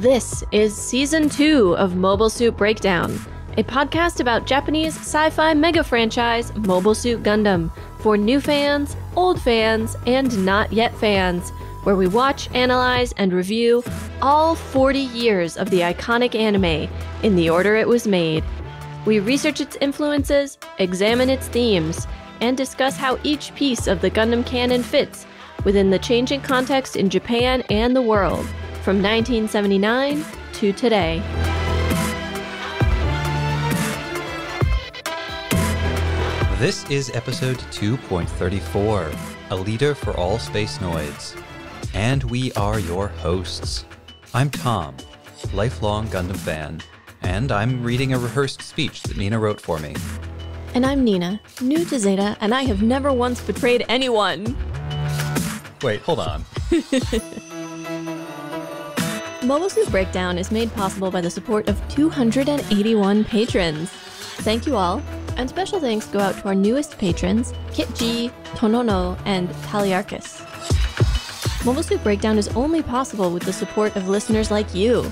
This is Season 2 of Mobile Suit Breakdown, a podcast about Japanese sci-fi mega franchise Mobile Suit Gundam for new fans, old fans, and not yet fans, where we watch, analyze, and review all 40 years of the iconic anime in the order it was made. We research its influences, examine its themes, and discuss how each piece of the Gundam canon fits within the changing context in Japan and the world, from 1979 to today. This is episode 2.34, A Leader for All Space Noids. And we are your hosts. I'm Tom, lifelong Gundam fan, and I'm reading a rehearsed speech that Nina wrote for me. And I'm Nina, new to Zeta, and I have never once betrayed anyone. Wait, hold on. Mobile Suit Breakdown is made possible by the support of 281 patrons. Thank you all, and special thanks go out to our newest patrons, Kit G, Tonono, and Taliarchus. Mobile Suit Breakdown is only possible with the support of listeners like you.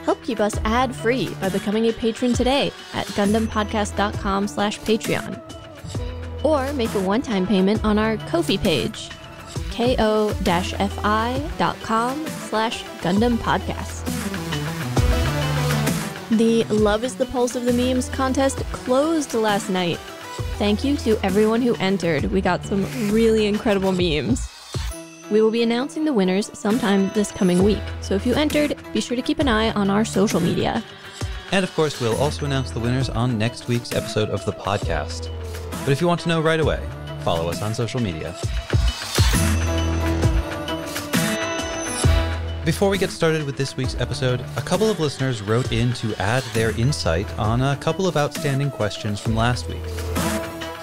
Help keep us ad-free by becoming a patron today at GundamPodcast.com/Patreon. Or make a one-time payment on our Ko-fi page, ko-fi.com/Gundam Podcast. The Love is the Pulse of the Memes contest closed last night. Thank you to everyone who entered. We got some really incredible memes. We will be announcing the winners sometime this coming week, so if you entered, be sure to keep an eye on our social media. And of course, we'll also announce the winners on next week's episode of the podcast. But if you want to know right away, follow us on social media. Before we get started with this week's episode, a couple of listeners wrote in to add their insight on a couple of outstanding questions from last week.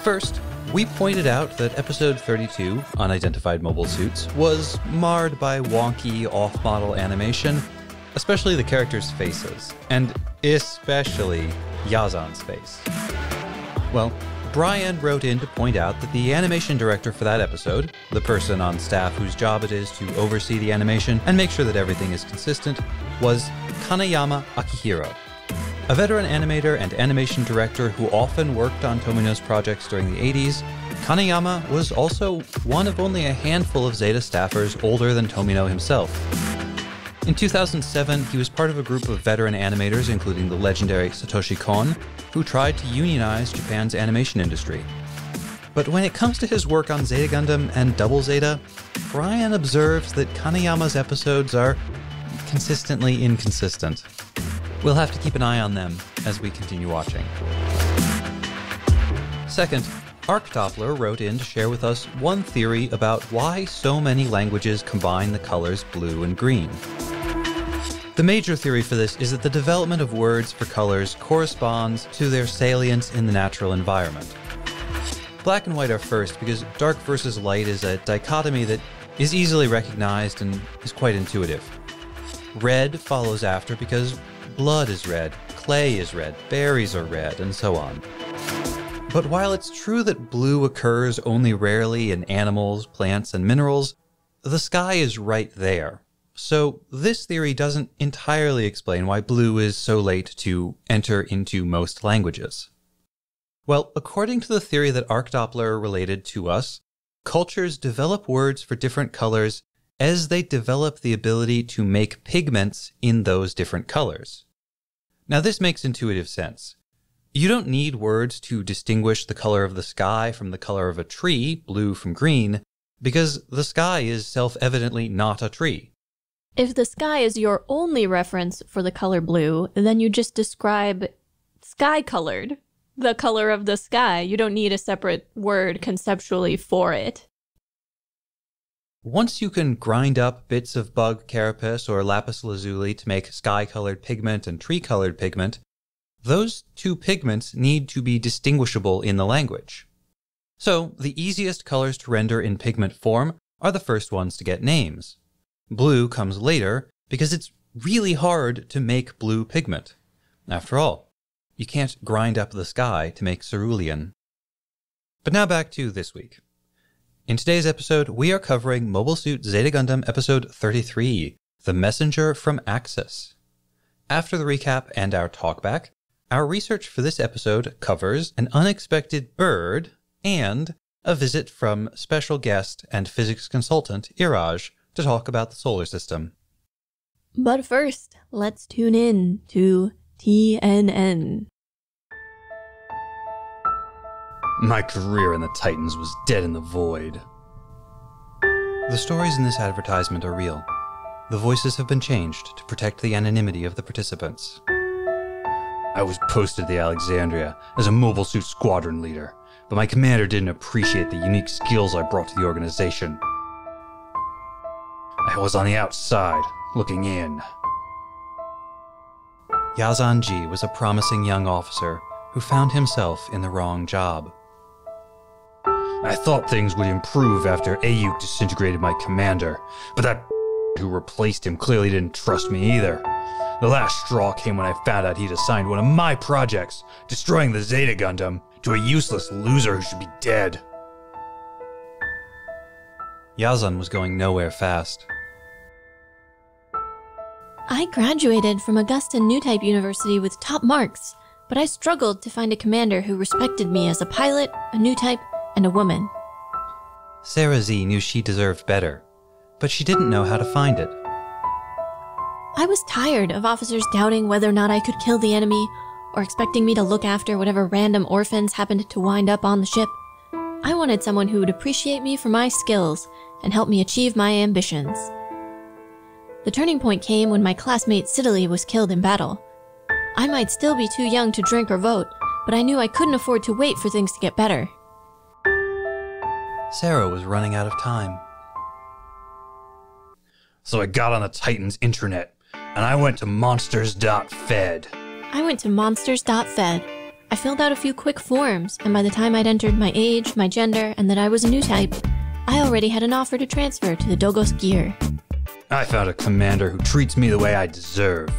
First, we pointed out that episode 32, Unidentified Mobile Suits, was marred by wonky, off-model animation, especially the characters' faces, and especially Yazan's face. Well, Brian wrote in to point out that the animation director for that episode, the person on staff whose job it is to oversee the animation and make sure that everything is consistent, was Kaneyama Akihiro. A veteran animator and animation director who often worked on Tomino's projects during the 80s, Kaneyama was also one of only a handful of Zeta staffers older than Tomino himself. In 2007, he was part of a group of veteran animators, including the legendary Satoshi Kon, who tried to unionize Japan's animation industry. But when it comes to his work on Zeta Gundam and Double Zeta, Brian observes that Kaneyama's episodes are consistently inconsistent. We'll have to keep an eye on them as we continue watching. Second, Arcdoppler wrote in to share with us one theory about why so many languages combine the colors blue and green. The major theory for this is that the development of words for colors corresponds to their salience in the natural environment. Black and white are first because dark versus light is a dichotomy that is easily recognized and is quite intuitive. Red follows after because blood is red, clay is red, berries are red, and so on. But while it's true that blue occurs only rarely in animals, plants, and minerals, the sky is right there. So this theory doesn't entirely explain why blue is so late to enter into most languages. Well, according to the theory that Arcdoppler related to us, cultures develop words for different colors as they develop the ability to make pigments in those different colors. Now this makes intuitive sense. You don't need words to distinguish the color of the sky from the color of a tree, blue from green, because the sky is self-evidently not a tree. If the sky is your only reference for the color blue, then you just describe sky-colored, the color of the sky. You don't need a separate word conceptually for it. Once you can grind up bits of bug carapace or lapis lazuli to make sky-colored pigment and tree-colored pigment, those two pigments need to be distinguishable in the language. So, the easiest colors to render in pigment form are the first ones to get names. Blue comes later because it's really hard to make blue pigment. After all, you can't grind up the sky to make cerulean. But now back to this week. In today's episode, we are covering Mobile Suit Zeta Gundam Episode 33, The Messenger from Axis. After the recap and our talkback, our research for this episode covers an unexpected bird and a visit from special guest and physics consultant Iraj to talk about the solar system. But first, let's tune in to TNN. My career in the Titans was dead in the void. The stories in this advertisement are real. The voices have been changed to protect the anonymity of the participants. I was posted to Alexandria as a Mobile Suit Squadron leader, but my commander didn't appreciate the unique skills I brought to the organization. I was on the outside, looking in. Yazan Ji was a promising young officer who found himself in the wrong job. I thought things would improve after Ayuk disintegrated my commander, but that who replaced him clearly didn't trust me either. The last straw came when I found out he'd assigned one of my projects, destroying the Zeta Gundam, to a useless loser who should be dead. Yazan was going nowhere fast. I graduated from Augusta New Type University with top marks, but I struggled to find a commander who respected me as a pilot, a new type, and a woman. Sarah Z knew she deserved better, but she didn't know how to find it. I was tired of officers doubting whether or not I could kill the enemy, or expecting me to look after whatever random orphans happened to wind up on the ship. I wanted someone who would appreciate me for my skills and help me achieve my ambitions. The turning point came when my classmate Siddeley was killed in battle. I might still be too young to drink or vote, but I knew I couldn't afford to wait for things to get better. Sarah was running out of time. So I got on the Titan's intranet, and I went to monsters.fed. I went to monsters.fed. I filled out a few quick forms, and by the time I'd entered my age, my gender, and that I was a new type, I already had an offer to transfer to the Dogos Gear. I found a commander who treats me the way I deserve.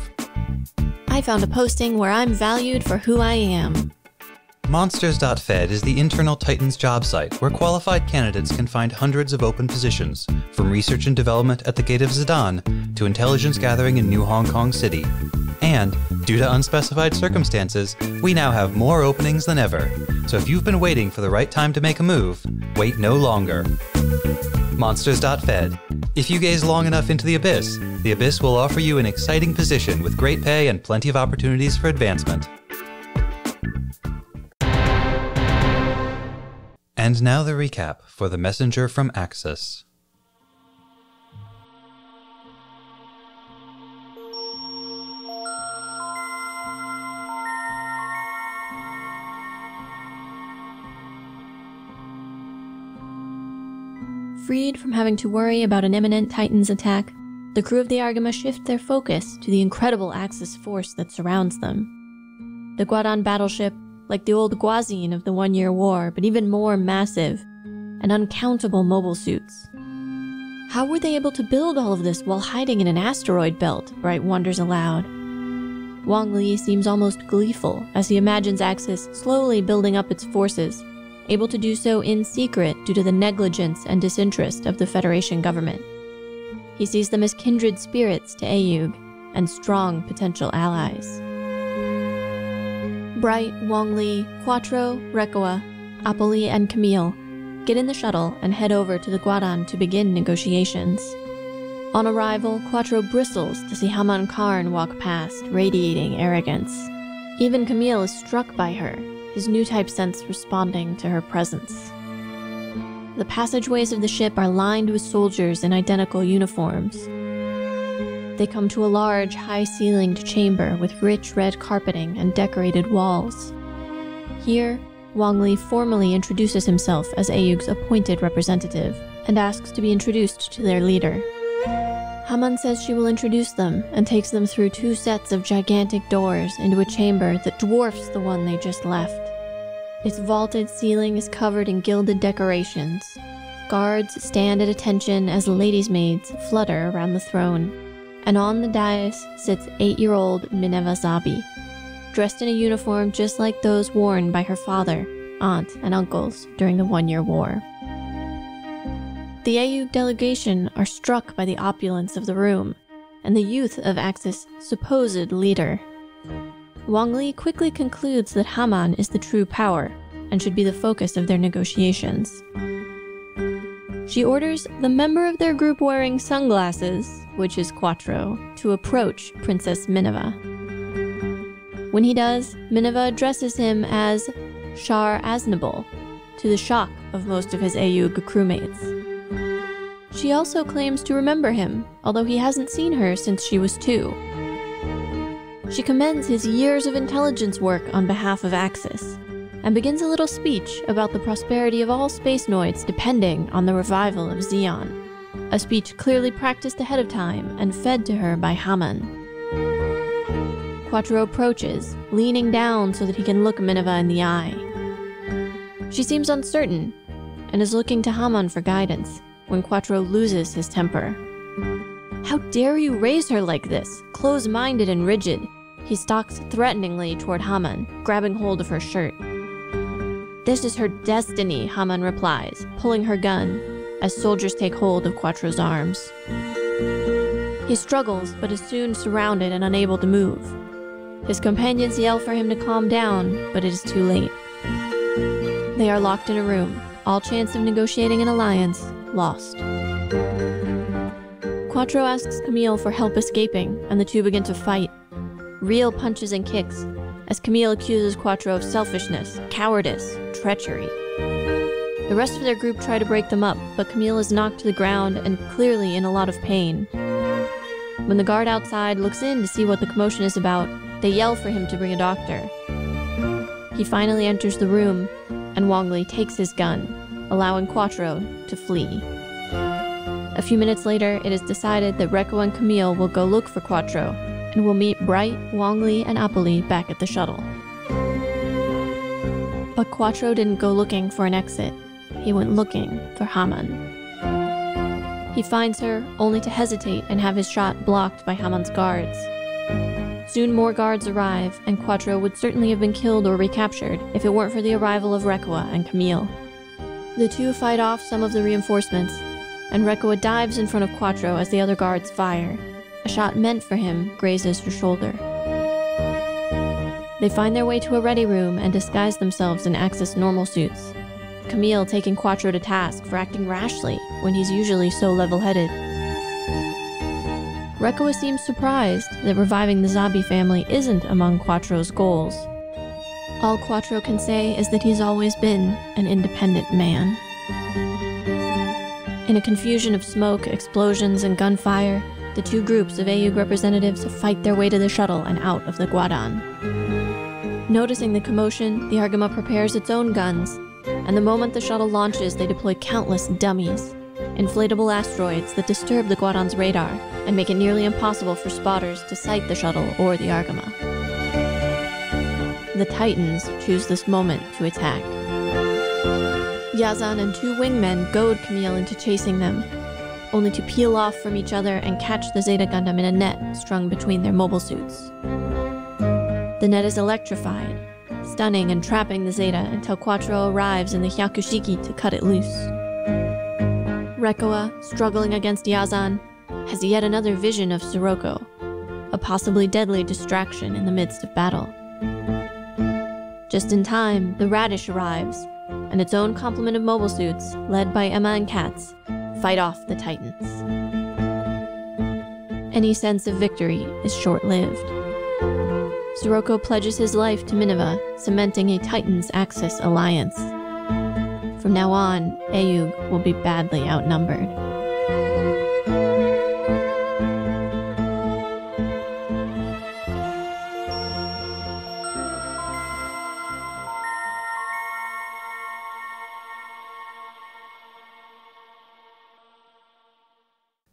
I found a posting where I'm valued for who I am. Monsters.fed is the internal Titans job site where qualified candidates can find hundreds of open positions, from research and development at the Gate of Zidane to intelligence gathering in New Hong Kong City. And, due to unspecified circumstances, we now have more openings than ever. So if you've been waiting for the right time to make a move, wait no longer. Monsters.fed. If you gaze long enough into the Abyss will offer you an exciting position with great pay and plenty of opportunities for advancement. And now the recap for The Messenger from Axis. Freed from having to worry about an imminent Titan's attack, the crew of the Argama shift their focus to the incredible Axis force that surrounds them. The Guadon battleship, like the old Guazine of the One-Year War, but even more massive, and uncountable mobile suits. How were they able to build all of this while hiding in an asteroid belt? Bright wonders aloud. Wang Li seems almost gleeful as he imagines Axis slowly building up its forces, able to do so in secret due to the negligence and disinterest of the Federation government. He sees them as kindred spirits to Ayug and strong potential allies. Bright, Wang Li, Quattro, Rekoa, Apoli, and Camille get in the shuttle and head over to the Guadon to begin negotiations. On arrival, Quattro bristles to see Haman Karn walk past, radiating arrogance. Even Camille is struck by her, his new type sense responding to her presence. The passageways of the ship are lined with soldiers in identical uniforms. They come to a large, high-ceilinged chamber with rich red carpeting and decorated walls. Here, Wang Li formally introduces himself as Ayug's appointed representative and asks to be introduced to their leader. Haman says she will introduce them and takes them through 2 sets of gigantic doors into a chamber that dwarfs the one they just left. Its vaulted ceiling is covered in gilded decorations. Guards stand at attention as ladies' maids flutter around the throne. And on the dais sits 8-year-old Mineva Zabi, dressed in a uniform just like those worn by her father, aunt, and uncles during the One-Year War. The Ayug delegation are struck by the opulence of the room. and the youth of Axis' supposed leader. Wang Li quickly concludes that Haman is the true power and should be the focus of their negotiations. She orders the member of their group wearing sunglasses, which is Quattro, to approach Princess Minerva. When he does, Minerva addresses him as Shar Aznable, to the shock of most of his Ayug crewmates. She also claims to remember him, although he hasn't seen her since she was 2. She commends his years of intelligence work on behalf of Axis, and begins a little speech about the prosperity of all spacenoids depending on the revival of Zeon, a speech clearly practiced ahead of time and fed to her by Haman. Quattro approaches, leaning down so that he can look Minerva in the eye. She seems uncertain, and is looking to Haman for guidance, when Quattro loses his temper. "How dare you raise her like this, close-minded and rigid?" He stalks threateningly toward Haman, grabbing hold of her shirt. "This is her destiny," Haman replies, pulling her gun, as soldiers take hold of Quattro's arms. He struggles, but is soon surrounded and unable to move. His companions yell for him to calm down, but it is too late. They are locked in a room, all chance of negotiating an alliance lost. Quattro asks Camille for help escaping, and the two begin to fight. Real punches and kicks, as Camille accuses Quattro of selfishness, cowardice, treachery. The rest of their group try to break them up, but Camille is knocked to the ground and clearly in a lot of pain. When the guard outside looks in to see what the commotion is about, they yell for him to bring a doctor. He finally enters the room, and Wang Li takes his gun, allowing Quattro to flee. A few minutes later, it is decided that Rekko and Camille will go look for Quattro, and will meet Bright, Wang Li, and Apolly back at the shuttle. But Quattro didn't go looking for an exit. He went looking for Haman. He finds her, only to hesitate and have his shot blocked by Haman's guards. Soon more guards arrive, and Quattro would certainly have been killed or recaptured if it weren't for the arrival of Rekko and Camille. The two fight off some of the reinforcements, and Rekko dives in front of Quattro as the other guards fire. A shot meant for him grazes her shoulder. They find their way to a ready room and disguise themselves in Axis normal suits, Camille taking Quattro to task for acting rashly when he's usually so level-headed. Rekko seems surprised that reviving the Zabi family isn't among Quattro's goals. All Quattro can say is that he's always been an independent man. In a confusion of smoke, explosions, and gunfire, the two groups of Ayug representatives fight their way to the shuttle and out of the Guadan. Noticing the commotion, the Argama prepares its own guns, and the moment the shuttle launches, they deploy countless dummies, inflatable asteroids that disturb the Guadan's radar and make it nearly impossible for spotters to sight the shuttle or the Argama. The Titans choose this moment to attack. Yazan and two wingmen goad Camille into chasing them, only to peel off from each other and catch the Zeta Gundam in a net strung between their mobile suits. The net is electrified, stunning and trapping the Zeta until Quattro arrives in the Hyakushiki to cut it loose. Rekko, struggling against Yazan, has yet another vision of Sirocco, a possibly deadly distraction in the midst of battle. Just in time, the Radish arrives, and its own complement of mobile suits, led by Emma and Katz, fight off the Titans. Any sense of victory is short-lived. Sirocco pledges his life to Minerva, cementing a Titans-Axis alliance. From now on, Ayug will be badly outnumbered.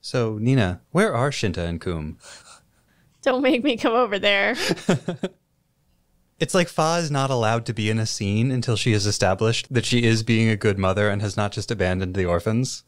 So, Nina, where are Shinta and Kum? Don't make me come over there. It's like Fa is not allowed to be in a scene until she has established that she is being a good mother and has not just abandoned the orphans.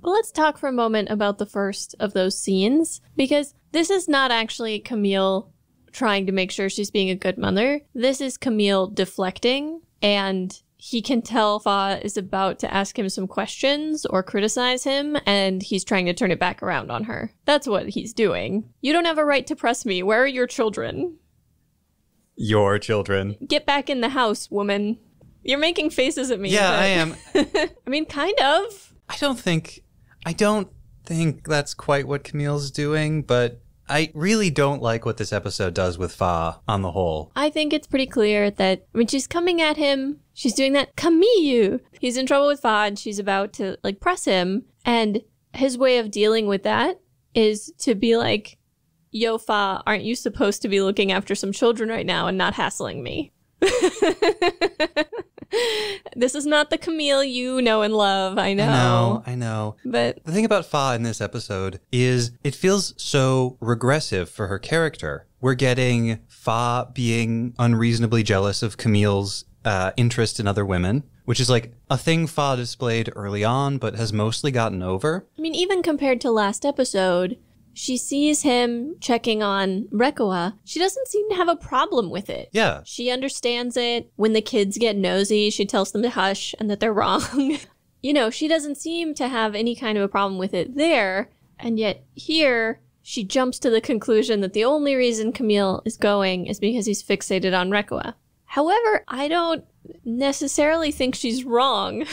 Well, let's talk for a moment about the first of those scenes, because this is not actually Camille trying to make sure she's being a good mother. This is Camille deflecting and he can tell Fa is about to ask him some questions or criticize him, and he's trying to turn it back around on her. That's what he's doing. You don't have a right to press me. Where are your children? Your children. Get back in the house, woman. You're making faces at me. Yeah, but... I am. I mean, kind of. I don't think that's quite what Camille's doing, but I really don't like what this episode does with Fa on the whole. I think it's pretty clear that when she's coming at him, she's doing that Camille. He's in trouble with Fa and she's about to like press him. And his way of dealing with that is to be like, yo, Fa, aren't you supposed to be looking after some children right now and not hassling me? This is not the Camille you know and love, I know. I know. But the thing about Fa in this episode is it feels so regressive for her character. We're getting Fa being unreasonably jealous of Camille's interest in other women, which is like a thing Fa displayed early on, but has mostly gotten over. I mean, even compared to last episode, she sees him checking on Rekoa. She doesn't seem to have a problem with it. Yeah. She understands it. When the kids get nosy, she tells them to hush and that they're wrong. You know, she doesn't seem to have any kind of a problem with it there. And yet here, she jumps to the conclusion that the only reason Camille is going is because he's fixated on Rekoa. However, I don't necessarily think she's wrong.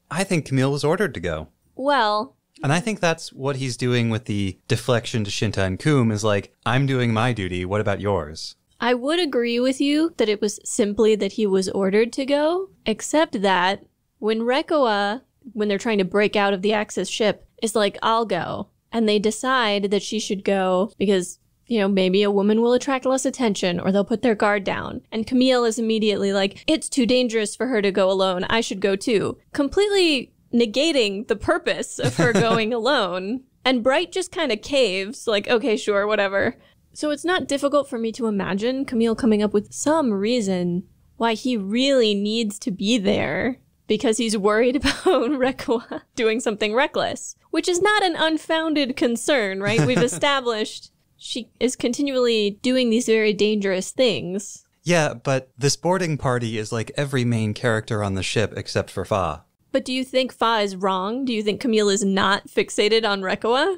I think Camille was ordered to go. Well... And I think that's what he's doing with the deflection to Shinta and Kum is like, I'm doing my duty, what about yours? I would agree with you that it was simply that he was ordered to go, except that when Rekoa, when they're trying to break out of the Axis ship, is like, I'll go. And they decide that she should go because, you know, maybe a woman will attract less attention or they'll put their guard down. And Camille is immediately like, it's too dangerous for her to go alone. I should go too. Completely negating the purpose of her going alone. And Bright just kind of caves, like, okay, sure, whatever. So it's not difficult for me to imagine Camille coming up with some reason why he really needs to be there because he's worried about Rekoa doing something reckless, which is not an unfounded concern, right? We've established she is continually doing these very dangerous things. Yeah, but this boarding party is like every main character on the ship except for Fa. But do you think Fa is wrong? Do you think Camille is not fixated on Rekoa?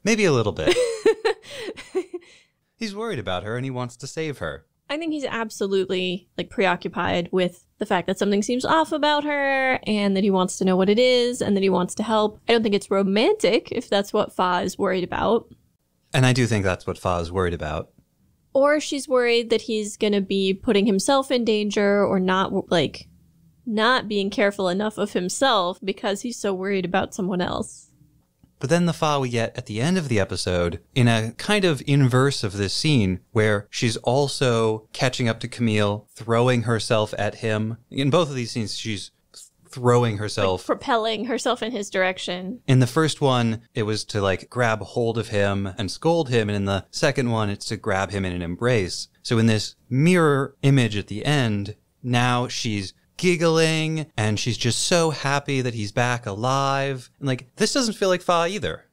Maybe a little bit. He's worried about her and he wants to save her. I think he's absolutely like preoccupied with the fact that something seems off about her and that he wants to know what it is and that he wants to help. I don't think it's romantic if that's what Fa is worried about. And I do think that's what Fa is worried about. Or she's worried that he's going to be putting himself in danger or not being careful enough of himself because he's so worried about someone else. But then the Fa we get at the end of the episode, in a kind of inverse of this scene, where she's also catching up to Camille, throwing herself at him. In both of these scenes, she's throwing herself. Like propelling herself in his direction. In the first one, it was to like grab hold of him and scold him. And in the second one, it's to grab him in an embrace. So in this mirror image at the end, now she's giggling and she's just so happy that he's back alive. And like, this doesn't feel like Fa either.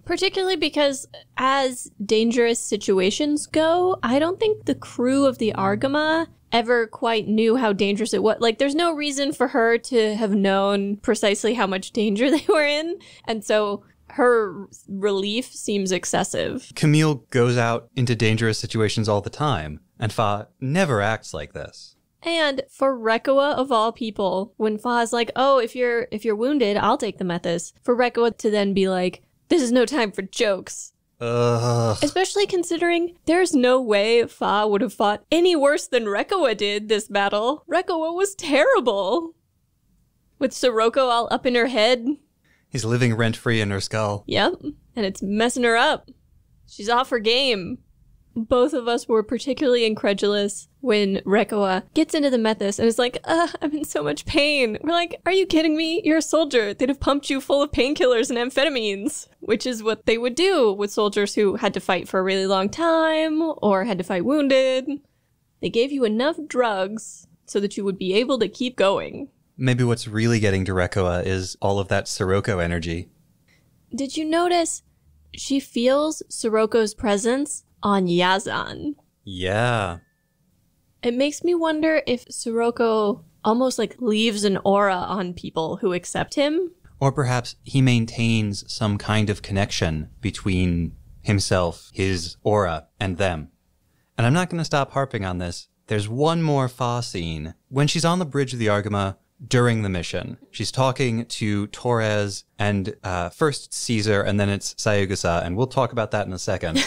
Particularly because as dangerous situations go, I don't think the crew of the Argama ever quite knew how dangerous it was. Like, there's no reason for her to have known precisely how much danger they were in. And so her relief seems excessive. Camille goes out into dangerous situations all the time, and Fa never acts like this. And for Rekoa of all people, when Fa's like, oh, if you're wounded, I'll take the Methys. For Rekoa to then be like, this is no time for jokes. Ugh. Especially considering there's no way Fa would have fought any worse than Rekoa did this battle. Rekoa was terrible. With Sirocco all up in her head. He's living rent-free in her skull. Yep. And it's messing her up. She's off her game. Both of us were particularly incredulous when Rekoa gets into the Methys and is like, I'm in so much pain. We're like, are you kidding me? You're a soldier. They'd have pumped you full of painkillers and amphetamines, which is what they would do with soldiers who had to fight for a really long time or had to fight wounded. They gave you enough drugs so that you would be able to keep going. Maybe what's really getting to Rekoa is all of that Sirocco energy. Did you notice she feels Sirocco's presence on Yazan? Yeah. It makes me wonder if Sirocco almost like leaves an aura on people who accept him. Or perhaps he maintains some kind of connection between himself, his aura, and them. And I'm not going to stop harping on this. There's one more Fa scene. When she's on the bridge of the Argama during the mission, she's talking to Torres and first Caesar, and then it's Sayugusa, and we'll talk about that in a second.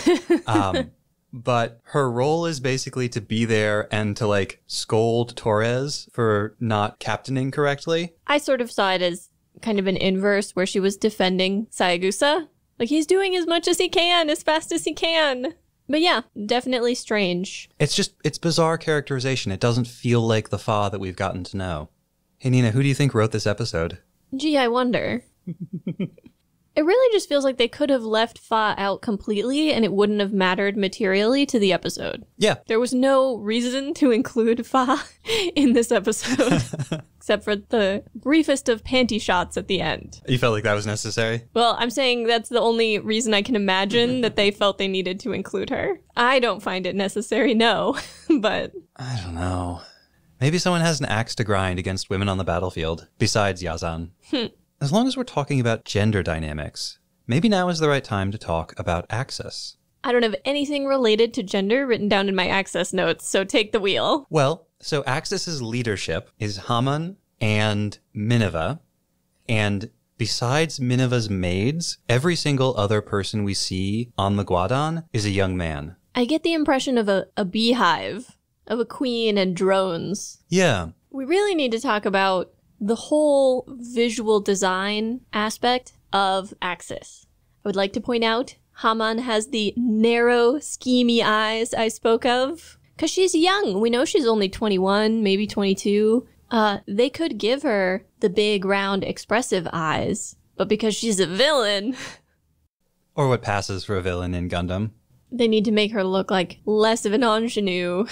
But her role is basically to be there and to, like, scold Torres for not captaining correctly. I sort of saw it as kind of an inverse where she was defending Sayagusa. Like, he's doing as much as he can, as fast as he can. But yeah, definitely strange. It's bizarre characterization. It doesn't feel like the Fa that we've gotten to know. Hey, Nina, who do you think wrote this episode? Gee, I wonder. It really just feels like they could have left Fa out completely and it wouldn't have mattered materially to the episode. Yeah. There was no reason to include Fa in this episode, except for the briefest of panty shots at the end. You felt like that was necessary? Well, I'm saying that's the only reason I can imagine that they felt they needed to include her. I don't find it necessary, no, but... I don't know. Maybe someone has an axe to grind against women on the battlefield, besides Yazan. As long as we're talking about gender dynamics, maybe now is the right time to talk about Axis. I don't have anything related to gender written down in my access notes, so take the wheel. Well, so Axis's leadership is Haman and Minerva, and besides Minerva's maids, every single other person we see on the Guadon is a young man. I get the impression of a beehive, of a queen and drones. Yeah. We really need to talk about the whole visual design aspect of Axis. I would like to point out, Haman has the narrow, schemy eyes I spoke of. Because she's young. We know she's only 21, maybe 22. They could give her the big, round, expressive eyes. But because she's a villain... Or what passes for a villain in Gundam. They need to make her look like less of an ingenue.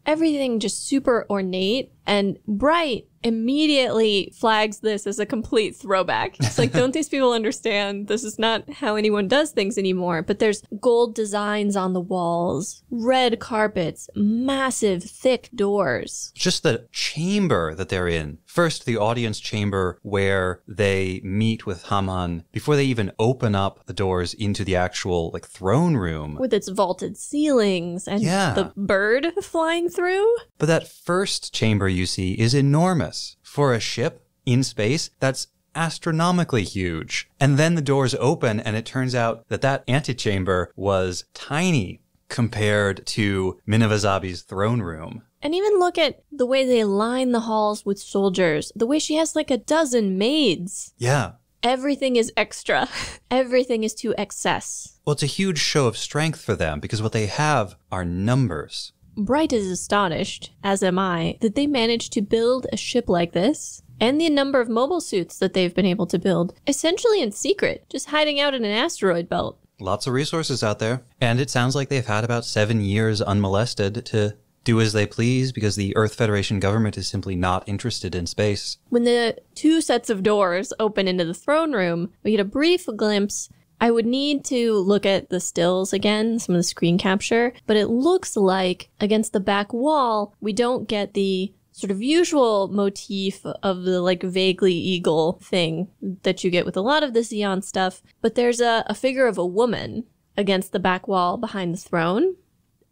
Everything just super ornate, and Bright immediately flags this as a complete throwback. It's like, don't these people understand this is not how anyone does things anymore? But there's gold designs on the walls, red carpets, massive thick doors. Just the chamber that they're in. First, the audience chamber where they meet with Haman before they even open up the doors into the actual, like, throne room. With its vaulted ceilings and the bird flying through. But that first chamber you see is enormous. For a ship in space, that's astronomically huge. And then the doors open and it turns out that that antechamber was tiny compared to Minervazabi's throne room. And even look at the way they line the halls with soldiers. The way she has like a dozen maids. Yeah. Everything is extra. Everything is to excess. Well, it's a huge show of strength for them because what they have are numbers. Bright is astonished, as am I, that they managed to build a ship like this, and the number of mobile suits that they've been able to build, essentially in secret, just hiding out in an asteroid belt. Lots of resources out there. And it sounds like they've had about 7 years unmolested to do as they please because the Earth Federation government is simply not interested in space. When the two sets of doors open into the throne room, we get a brief glimpse. I would need to look at the stills again, some of the screen capture, but it looks like against the back wall, we don't get the sort of usual motif of the like vaguely eagle thing that you get with a lot of the Xeon stuff, but there's a figure of a woman against the back wall behind the throne.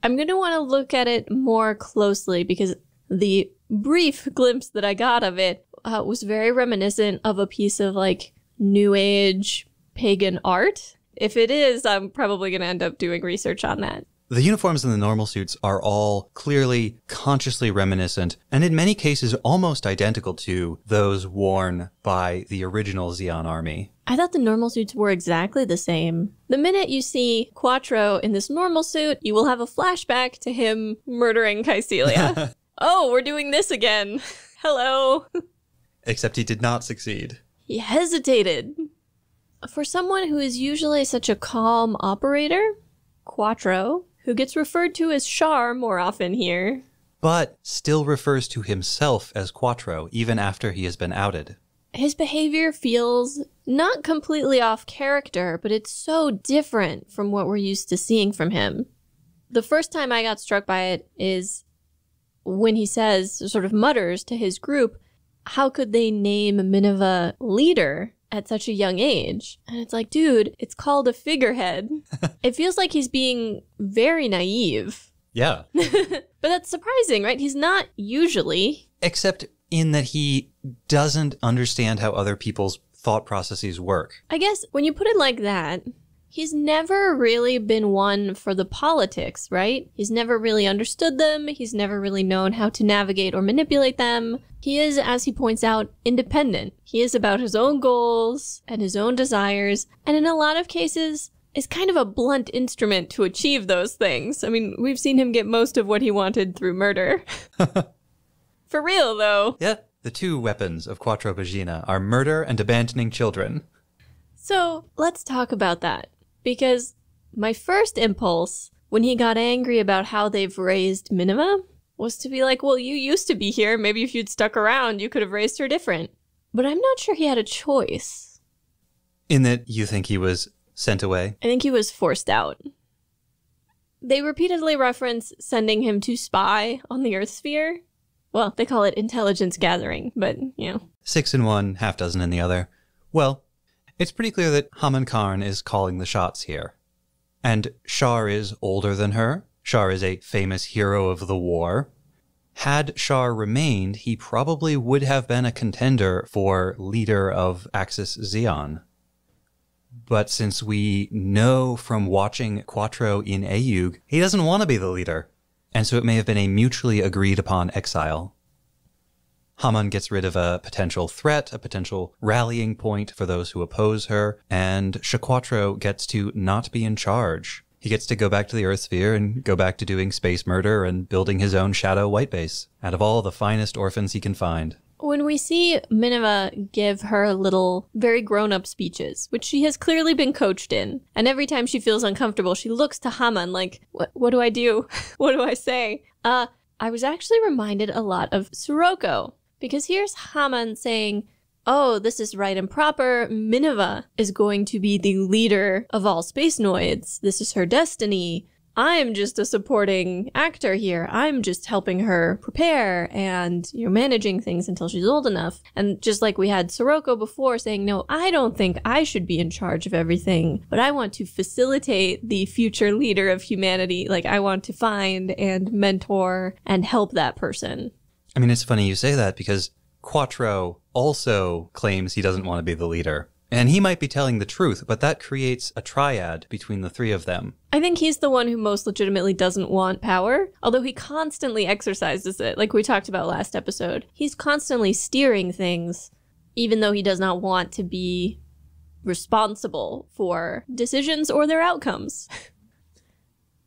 I'm going to want to look at it more closely because the brief glimpse that I got of it was very reminiscent of a piece of like New Age pagan art. If it is, I'm probably going to end up doing research on that. The uniforms in the normal suits are all clearly consciously reminiscent, and in many cases almost identical to those worn by the original Xeon army. I thought the normal suits were exactly the same. The minute you see Quattro in this normal suit, you will have a flashback to him murdering Caecilia. Oh, we're doing this again. Hello. Except he did not succeed. He hesitated. For someone who is usually such a calm operator, Quattro, who gets referred to as Char more often here, but still refers to himself as Quattro even after he has been outed. His behavior feels not completely off character, but it's so different from what we're used to seeing from him. The first time I got struck by it is when he says, sort of mutters to his group, how could they name Minerva leader at such a young age? And it's like, dude, it's called a figurehead. It feels like he's being very naive. Yeah. But that's surprising, right? He's not usually. Except in that he doesn't understand how other people's thought processes work. I guess when you put it like that, he's never really been one for the politics, right? He's never really understood them. He's never really known how to navigate or manipulate them. He is, as he points out, independent. He is about his own goals and his own desires, and in a lot of cases, is kind of a blunt instrument to achieve those things. I mean, we've seen him get most of what he wanted through murder. For real, though. Yeah, the two weapons of Quattro Pagina are murder and abandoning children. So, let's talk about that. Because my first impulse, when he got angry about how they've raised Minerva, was to be like, well, you used to be here. Maybe if you'd stuck around, you could have raised her different. But I'm not sure he had a choice. In that you think he was sent away? I think he was forced out. They repeatedly reference sending him to spy on the Earth sphere. Well, they call it intelligence gathering, but, 6 in one, half dozen in the other. Well, it's pretty clear that Haman Karn is calling the shots here. And Shar is older than her. Shar is a famous hero of the war. Had Shar remained, he probably would have been a contender for leader of Axis Zeon. But since we know from watching Quattro in Ayug, he doesn't want to be the leader. And so it may have been a mutually agreed upon exile. Haman gets rid of a potential threat, a potential rallying point for those who oppose her, and Quattro gets to not be in charge. He gets to go back to the Earth sphere and go back to doing space murder and building his own shadow white base out of all the finest orphans he can find. When we see Minerva give her little, very grown-up speeches, which she has clearly been coached in, and every time she feels uncomfortable, she looks to Haman like, what do I do? What do I say? I was actually reminded a lot of Sirocco, because here's Haman saying, oh, this is right and proper. Minerva is going to be the leader of all space noids. This is her destiny. I'm just a supporting actor here. I'm just helping her prepare and, managing things until she's old enough. And just like we had Sirocco before saying, no, I don't think I should be in charge of everything, but I want to facilitate the future leader of humanity. Like, I want to find and mentor and help that person. I mean, it's funny you say that because Quattro also claims he doesn't want to be the leader. And he might be telling the truth, but that creates a triad between the three of them. I think he's the one who most legitimately doesn't want power, although he constantly exercises it, like we talked about last episode. He's constantly steering things, even though he does not want to be responsible for decisions or their outcomes.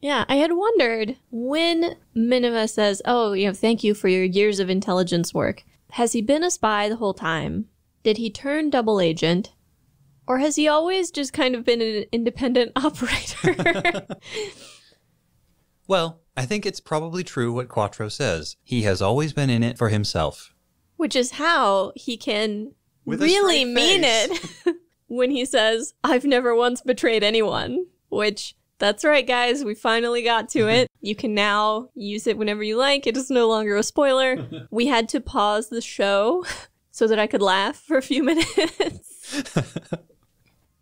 Yeah, I had wondered, when Minerva says, oh, thank you for your years of intelligence work, has he been a spy the whole time? Did he turn double agent? Or has he always just kind of been an independent operator? Well, I think it's probably true what Quattro says. He has always been in it for himself. Which is how he can With really mean it when he says, I've never once betrayed anyone. Which, that's right, guys, we finally got to it. You can now use it whenever you like. It is no longer a spoiler. We had to pause the show so that I could laugh for a few minutes.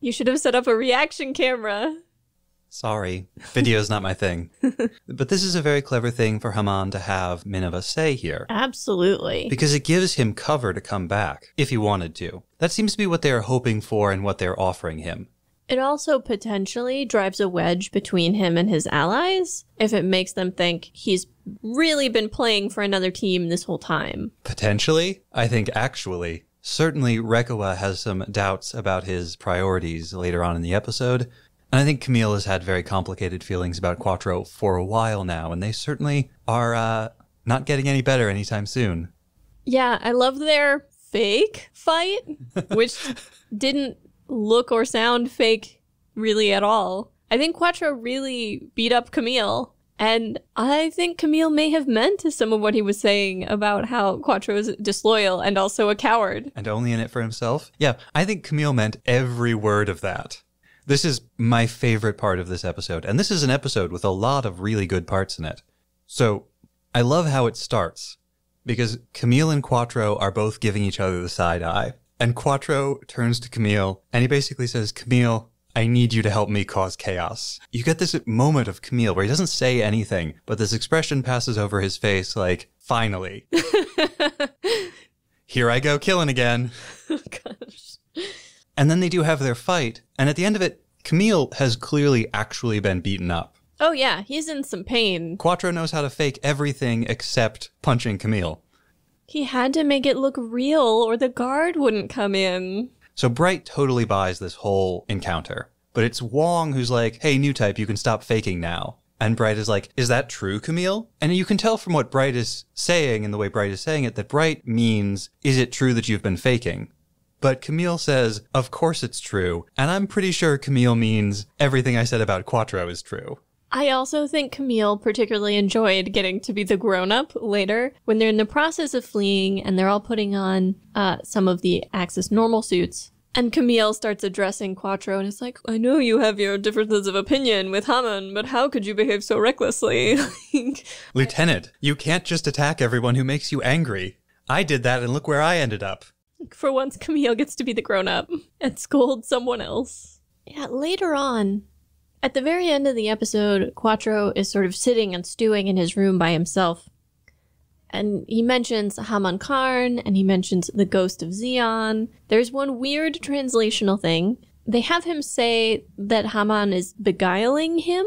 You should have set up a reaction camera. Sorry, video's not my thing. But this is a very clever thing for Haman to have Minerva say here. Absolutely. Because it gives him cover to come back, if he wanted to. That seems to be what they're hoping for and what they're offering him. It also potentially drives a wedge between him and his allies, if it makes them think he's really been playing for another team this whole time. Potentially? I think actually. Certainly, Rekawa has some doubts about his priorities later on in the episode, and I think Camille has had very complicated feelings about Quattro for a while now, and they certainly are not getting any better anytime soon. Yeah, I love their fake fight, which didn't look or sound fake really at all. I think Quattro really beat up Camille. And I think Camille may have meant some of what he was saying about how Quattro is disloyal and also a coward. And only in it for himself? Yeah, I think Camille meant every word of that. This is my favorite part of this episode. And this is an episode with a lot of really good parts in it. So I love how it starts, because Camille and Quattro are both giving each other the side eye. And Quattro turns to Camille, and he basically says, Camille, I need you to help me cause chaos. You get this moment of Camille where he doesn't say anything, but this expression passes over his face like, finally. Here I go killing again. Oh, gosh. And then they do have their fight, and at the end of it, Camille has clearly actually been beaten up. Oh yeah, he's in some pain. Quattro knows how to fake everything except punching Camille. He had to make it look real or the guard wouldn't come in. So Bright totally buys this whole encounter. But it's Wong who's like, hey, new type, you can stop faking now. And Bright is like, is that true, Camille? And you can tell from what Bright is saying and the way Bright is saying it that Bright means, is it true that you've been faking? But Camille says, of course it's true. And I'm pretty sure Camille means everything I said about Quattro is true. I also think Camille particularly enjoyed getting to be the grown-up later when they're in the process of fleeing and they're all putting on some of the Axis normal suits. And Camille starts addressing Quattro and it's like, I know you have your differences of opinion with Hammond, but how could you behave so recklessly? Lieutenant, you can't just attack everyone who makes you angry. I did that and look where I ended up. For once, Camille gets to be the grown-up and scold someone else. Yeah, later on, at the very end of the episode, Quattro is sort of sitting and stewing in his room by himself. And he mentions Haman Karn, and he mentions the ghost of Zeon. There's one weird translational thing. They have him say that Haman is beguiling him,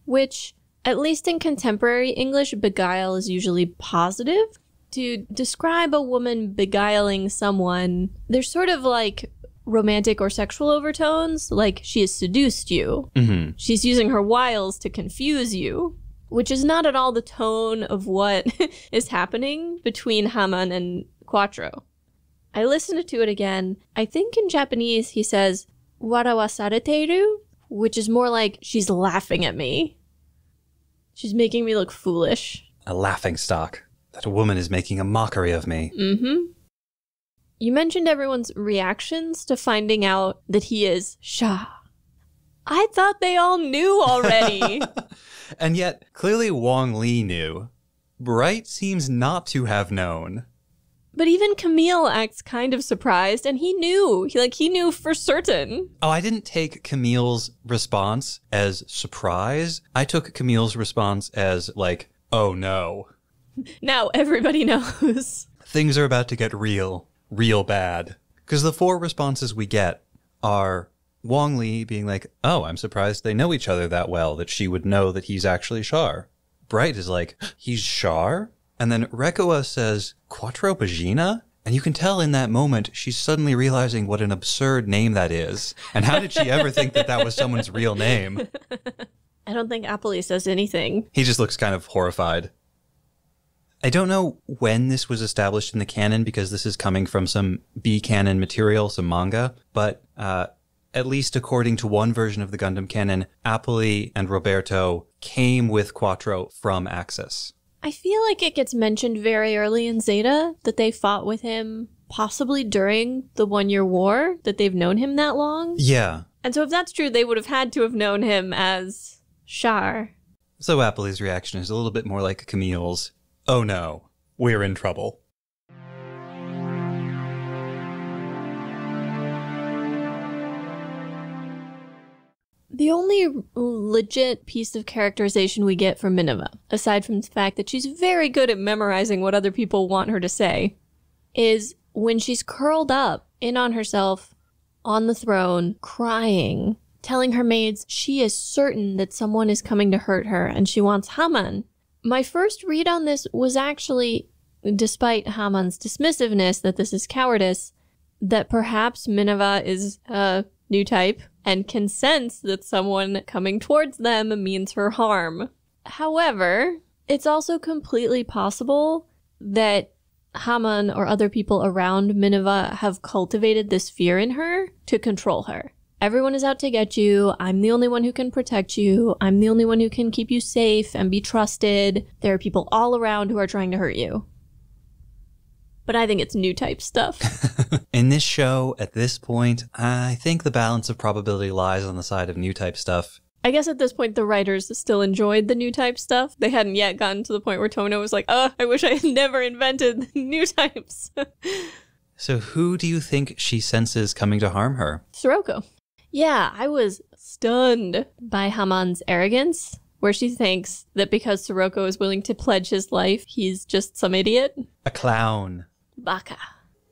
which, at least in contemporary English, beguile is usually positive. To describe a woman beguiling someone, there's sort of like romantic or sexual overtones, like she has seduced you. Mm-hmm. She's using her wiles to confuse you, which is not at all the tone of what is happening between Haman and Quattro. I listened to it again. I think in Japanese he says, warawasareteru, which is more like she's laughing at me. She's making me look foolish. A laughingstock. That a woman is making a mockery of me. Mm-hmm. You mentioned everyone's reactions to finding out that he is Shah. I thought they all knew already. And yet, clearly Wong Li knew. Bright seems not to have known. But even Camille acts kind of surprised, and he knew. He knew for certain. Oh, I didn't take Camille's response as surprise. I took Camille's response as like, oh no. Now everybody knows. Things are about to get real bad. Because the four responses we get are Wong Li being like, oh, I'm surprised they know each other that well, that she would know that he's actually Char. Bright is like, he's Char? And then Rekoa says, Quattro Pagina? And you can tell in that moment, she's suddenly realizing what an absurd name that is. And how did she ever think that that was someone's real name? I don't think Apolly says anything. He just looks kind of horrified. I don't know when this was established in the canon because this is coming from some B-canon material, some manga, but at least according to one version of the Gundam canon, Apolly and Roberto came with Quattro from Axis. I feel like it gets mentioned very early in Zeta that they fought with him possibly during the 1-year war, that they've known him that long. Yeah. And so if that's true, they would have had to have known him as Char. So Apolly's reaction is a little bit more like Camille's. Oh no, we're in trouble. The only legit piece of characterization we get from Minerva, aside from the fact that she's very good at memorizing what other people want her to say, is when she's curled up in on herself on the throne, crying, telling her maids she is certain that someone is coming to hurt her and she wants Haman. My first read on this was actually, despite Haman's dismissiveness that this is cowardice, that perhaps Minerva is a new type and can sense that someone coming towards them means her harm. However, it's also completely possible that Haman or other people around Minerva have cultivated this fear in her to control her. Everyone is out to get you. I'm the only one who can protect you. I'm the only one who can keep you safe and be trusted. There are people all around who are trying to hurt you. But I think it's new type stuff. In this show, at this point, I think the balance of probability lies on the side of new type stuff. I guess at this point, the writers still enjoyed the new type stuff. They hadn't yet gotten to the point where Tono was like, I wish I had never invented new types. So who do you think she senses coming to harm her? Sirocco. Yeah, I was stunned by Haman's arrogance, where she thinks that because Sirocco is willing to pledge his life, he's just some idiot. A clown. Baka.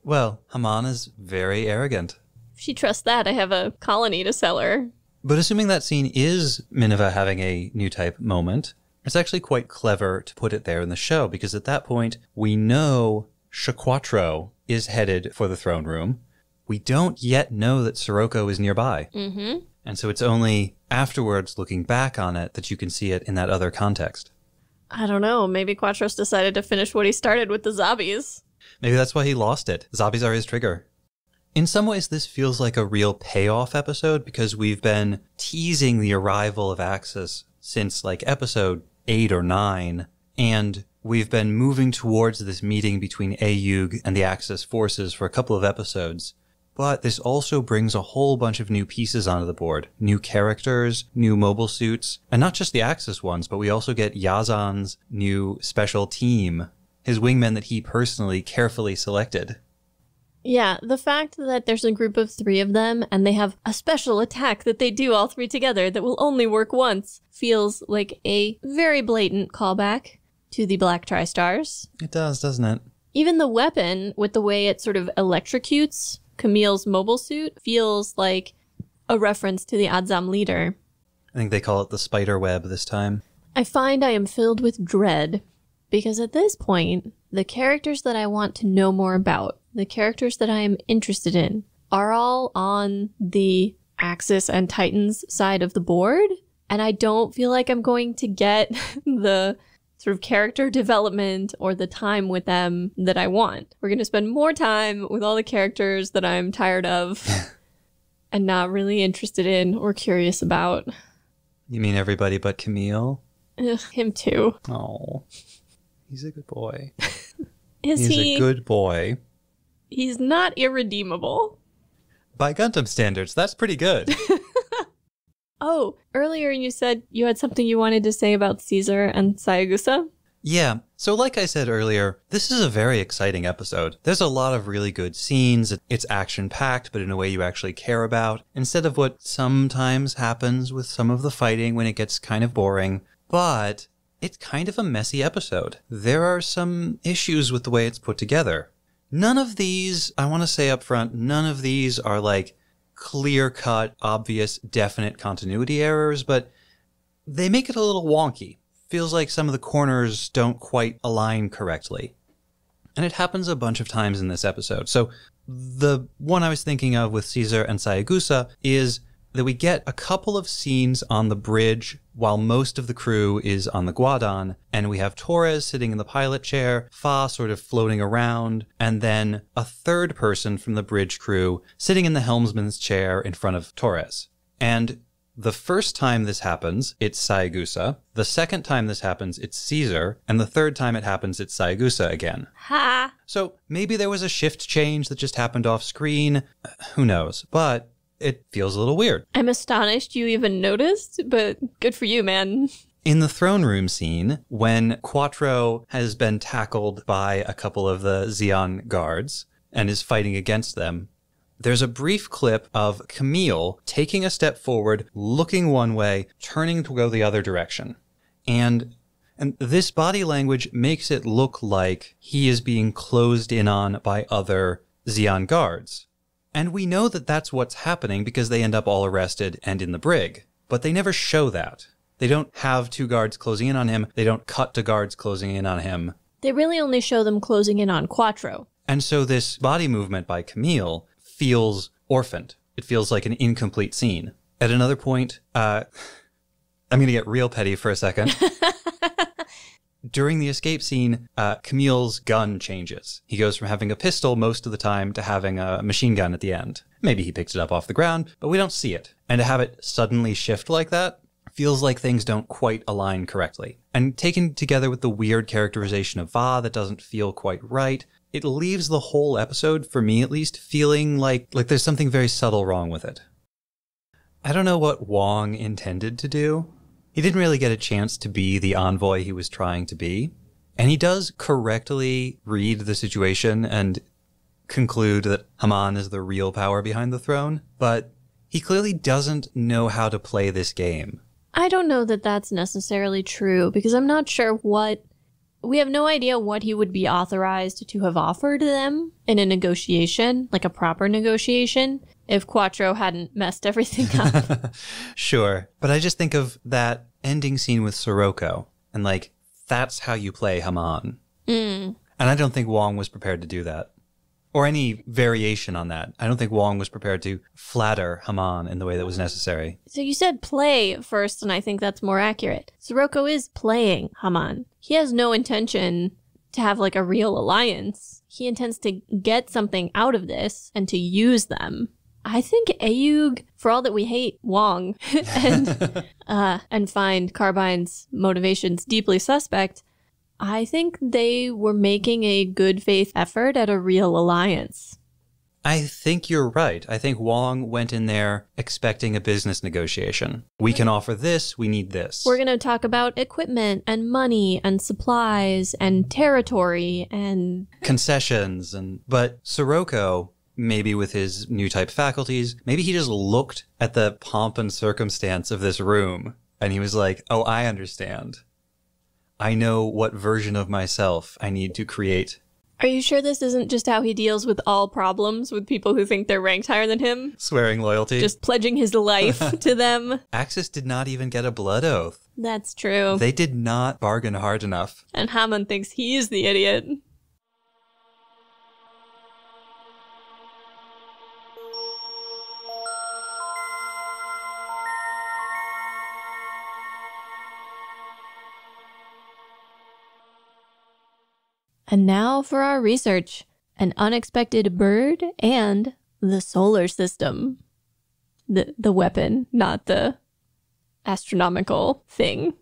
Well, Haman is very arrogant. If she trusts that, I have a colony to sell her. But assuming that scene is Minerva having a new type moment, it's actually quite clever to put it there in the show, because at that point, we know Shaquatro is headed for the throne room. We don't yet know that Sirocco is nearby. Mm-hmm. And so it's only afterwards, looking back on it, that you can see it in that other context. I don't know. Maybe Quatros decided to finish what he started with the zombies. Maybe that's why he lost it. Zombies are his trigger. In some ways, this feels like a real payoff episode because we've been teasing the arrival of Axis since like episode 8 or 9, and we've been moving towards this meeting between Ayug and the Axis forces for a couple of episodes. But this also brings a whole bunch of new pieces onto the board. New characters, new mobile suits, and not just the Axis ones, but we also get Yazan's new special team, his wingmen that he personally carefully selected. Yeah, the fact that there's a group of 3 of them and they have a special attack that they do all 3 together that will only work once feels like a very blatant callback to the Black Tri-Stars. It does, doesn't it? Even the weapon, with the way it sort of electrocutes Camille's mobile suit, feels like a reference to the Adzam leader. I think they call it the spider web this time. I find I am filled with dread because at this point, the characters that I want to know more about, the characters that I am interested in, are all on the Axis and Titans side of the board. And I don't feel like I'm going to get the sort of character development or the time with them that I want. We're going to spend more time with all the characters that I'm tired of and not really interested in or curious about. You mean everybody but Camille? Ugh, him too. Oh, he's a good boy. He's a good boy. He's not irredeemable. By Gundam standards, that's pretty good. Oh, earlier you said you had something you wanted to say about Caesar and Sayagusa? Yeah, so like I said earlier, this is a very exciting episode. There's a lot of really good scenes. It's action-packed, but in a way you actually care about, instead of what sometimes happens with some of the fighting when it gets kind of boring. But it's kind of a messy episode. There are some issues with the way it's put together. None of these, I want to say up front, none of these are like clear-cut, obvious, definite continuity errors, but they make it a little wonky. Feels like some of the corners don't quite align correctly. And it happens a bunch of times in this episode. So the one I was thinking of with Caesar and Sayagusa is that we get a couple of scenes on the bridge while most of the crew is on the Guadon, and we have Torres sitting in the pilot chair, Fa sort of floating around, and then a third person from the bridge crew sitting in the helmsman's chair in front of Torres. And the first time this happens, it's Sayagusa. The second time this happens, it's Caesar. And the third time it happens, it's Sayagusa again. Ha! So maybe there was a shift change that just happened off screen. Who knows? But it feels a little weird. I'm astonished you even noticed, but good for you, man. In the throne room scene, when Quattro has been tackled by a couple of the Zeon guards and is fighting against them, there's a brief clip of Camille taking a step forward, looking one way, turning to go the other direction. And this body language makes it look like he is being closed in on by other Zeon guards. And we know that that's what's happening because they end up all arrested and in the brig. But they never show that. They don't have 2 guards closing in on him. They don't cut to guards closing in on him. They really only show them closing in on Quattro. And so this body movement by Camille feels orphaned. It feels like an incomplete scene. At another point, I'm going to get real petty for a second. During the escape scene, Camille's gun changes. He goes from having a pistol most of the time to having a machine gun at the end. Maybe he picked it up off the ground, but we don't see it. And to have it suddenly shift like that feels like things don't quite align correctly. And taken together with the weird characterization of Va that doesn't feel quite right, it leaves the whole episode, for me at least, feeling like there's something very subtle wrong with it. I don't know what Wong intended to do. He didn't really get a chance to be the envoy he was trying to be. And he does correctly read the situation and conclude that Haman is the real power behind the throne, but he clearly doesn't know how to play this game. I don't know that that's necessarily true, because I'm not sure we have no idea what he would be authorized to have offered them in a negotiation, like a proper negotiation, if Quattro hadn't messed everything up. Sure, but I just think of that ending scene with Sirocco, and like, that's how you play Haman. And I don't think Wong was prepared to do that. Or any variation on that. I don't think Wong was prepared to flatter Haman in the way that was necessary. So you said play first, and I think that's more accurate. Sirocco is playing Haman. He has no intention to have like a real alliance. He intends to get something out of this and to use them. I think Ayug, for all that we hate Wong and find Carbine's motivations deeply suspect, I think they were making a good faith effort at a real alliance. I think you're right. I think Wong went in there expecting a business negotiation. We can offer this, we need this. We're going to talk about equipment and money and supplies and territory and concessions. But Sirocco, maybe with his new type faculties, maybe he just looked at the pomp and circumstance of this room and he was like, oh, I understand. I know what version of myself I need to create. Are you sure this isn't just how he deals with all problems with people who think they're ranked higher than him? Swearing loyalty. Just pledging his life to them. Axis did not even get a blood oath. That's true. They did not bargain hard enough. And Haman thinks he's the idiot. And now for our research. An unexpected bird and the solar system. The weapon, not the astronomical thing.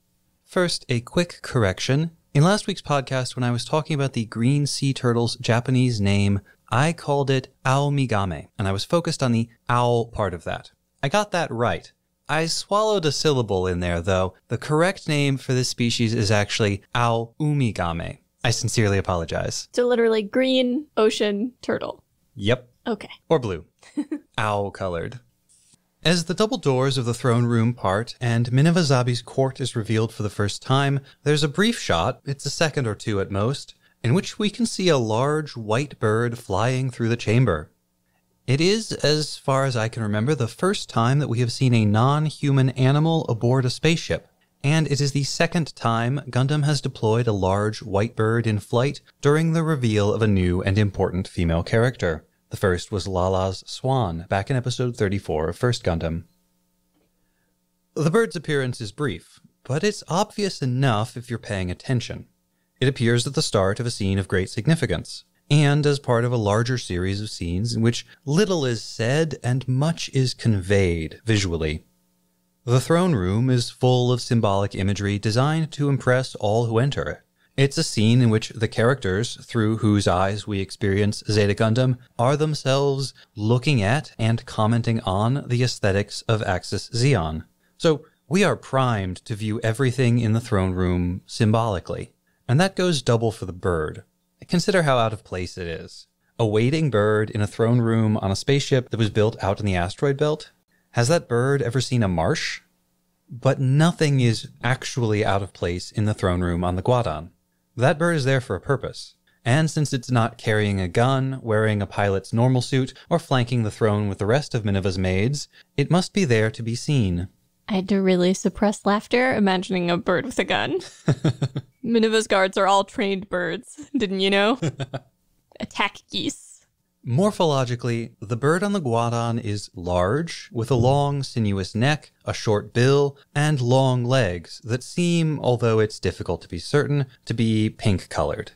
First, a quick correction. In last week's podcast, when I was talking about the green sea turtle's Japanese name, I called it Aomigame, and I was focused on the owl part of that. I got that right. I swallowed a syllable in there, though. The correct name for this species is actually Aomigame. I sincerely apologize. So literally green ocean turtle. Yep. Okay. Or blue. Owl-colored. As the double doors of the throne room part and Minivazabi's court is revealed for the first time, there's a brief shot, it's a second or two at most, in which we can see a large white bird flying through the chamber. It is, as far as I can remember, the first time that we have seen a non-human animal aboard a spaceship. And it is the second time Gundam has deployed a large white bird in flight during the reveal of a new and important female character. The first was Lala's Swan, back in episode 34 of First Gundam. The bird's appearance is brief, but it's obvious enough if you're paying attention. It appears at the start of a scene of great significance, and as part of a larger series of scenes in which little is said and much is conveyed visually. The throne room is full of symbolic imagery designed to impress all who enter it. It's a scene in which the characters, through whose eyes we experience Zeta Gundam, are themselves looking at and commenting on the aesthetics of Axis Zeon. So we are primed to view everything in the throne room symbolically. And that goes double for the bird. Consider how out of place it is. A waiting bird in a throne room on a spaceship that was built out in the asteroid belt? Has that bird ever seen a marsh? But nothing is actually out of place in the throne room on the Guadon. That bird is there for a purpose. And since it's not carrying a gun, wearing a pilot's normal suit, or flanking the throne with the rest of Miniva's maids, it must be there to be seen. I had to really suppress laughter imagining a bird with a gun. Miniva's guards are all trained birds, didn't you know? Attack geese. Morphologically, the bird on the Guadon is large, with a long, sinuous neck, a short bill, and long legs that seem, although it's difficult to be certain, to be pink-colored.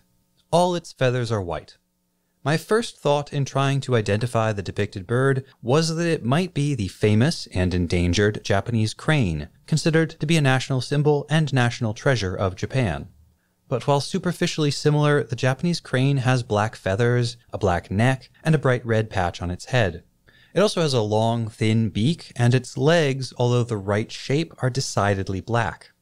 All its feathers are white. My first thought in trying to identify the depicted bird was that it might be the famous and endangered Japanese crane, considered to be a national symbol and national treasure of Japan. But while superficially similar, the Japanese crane has black feathers, a black neck, and a bright red patch on its head. It also has a long, thin beak, and its legs, although the right shape, are decidedly black.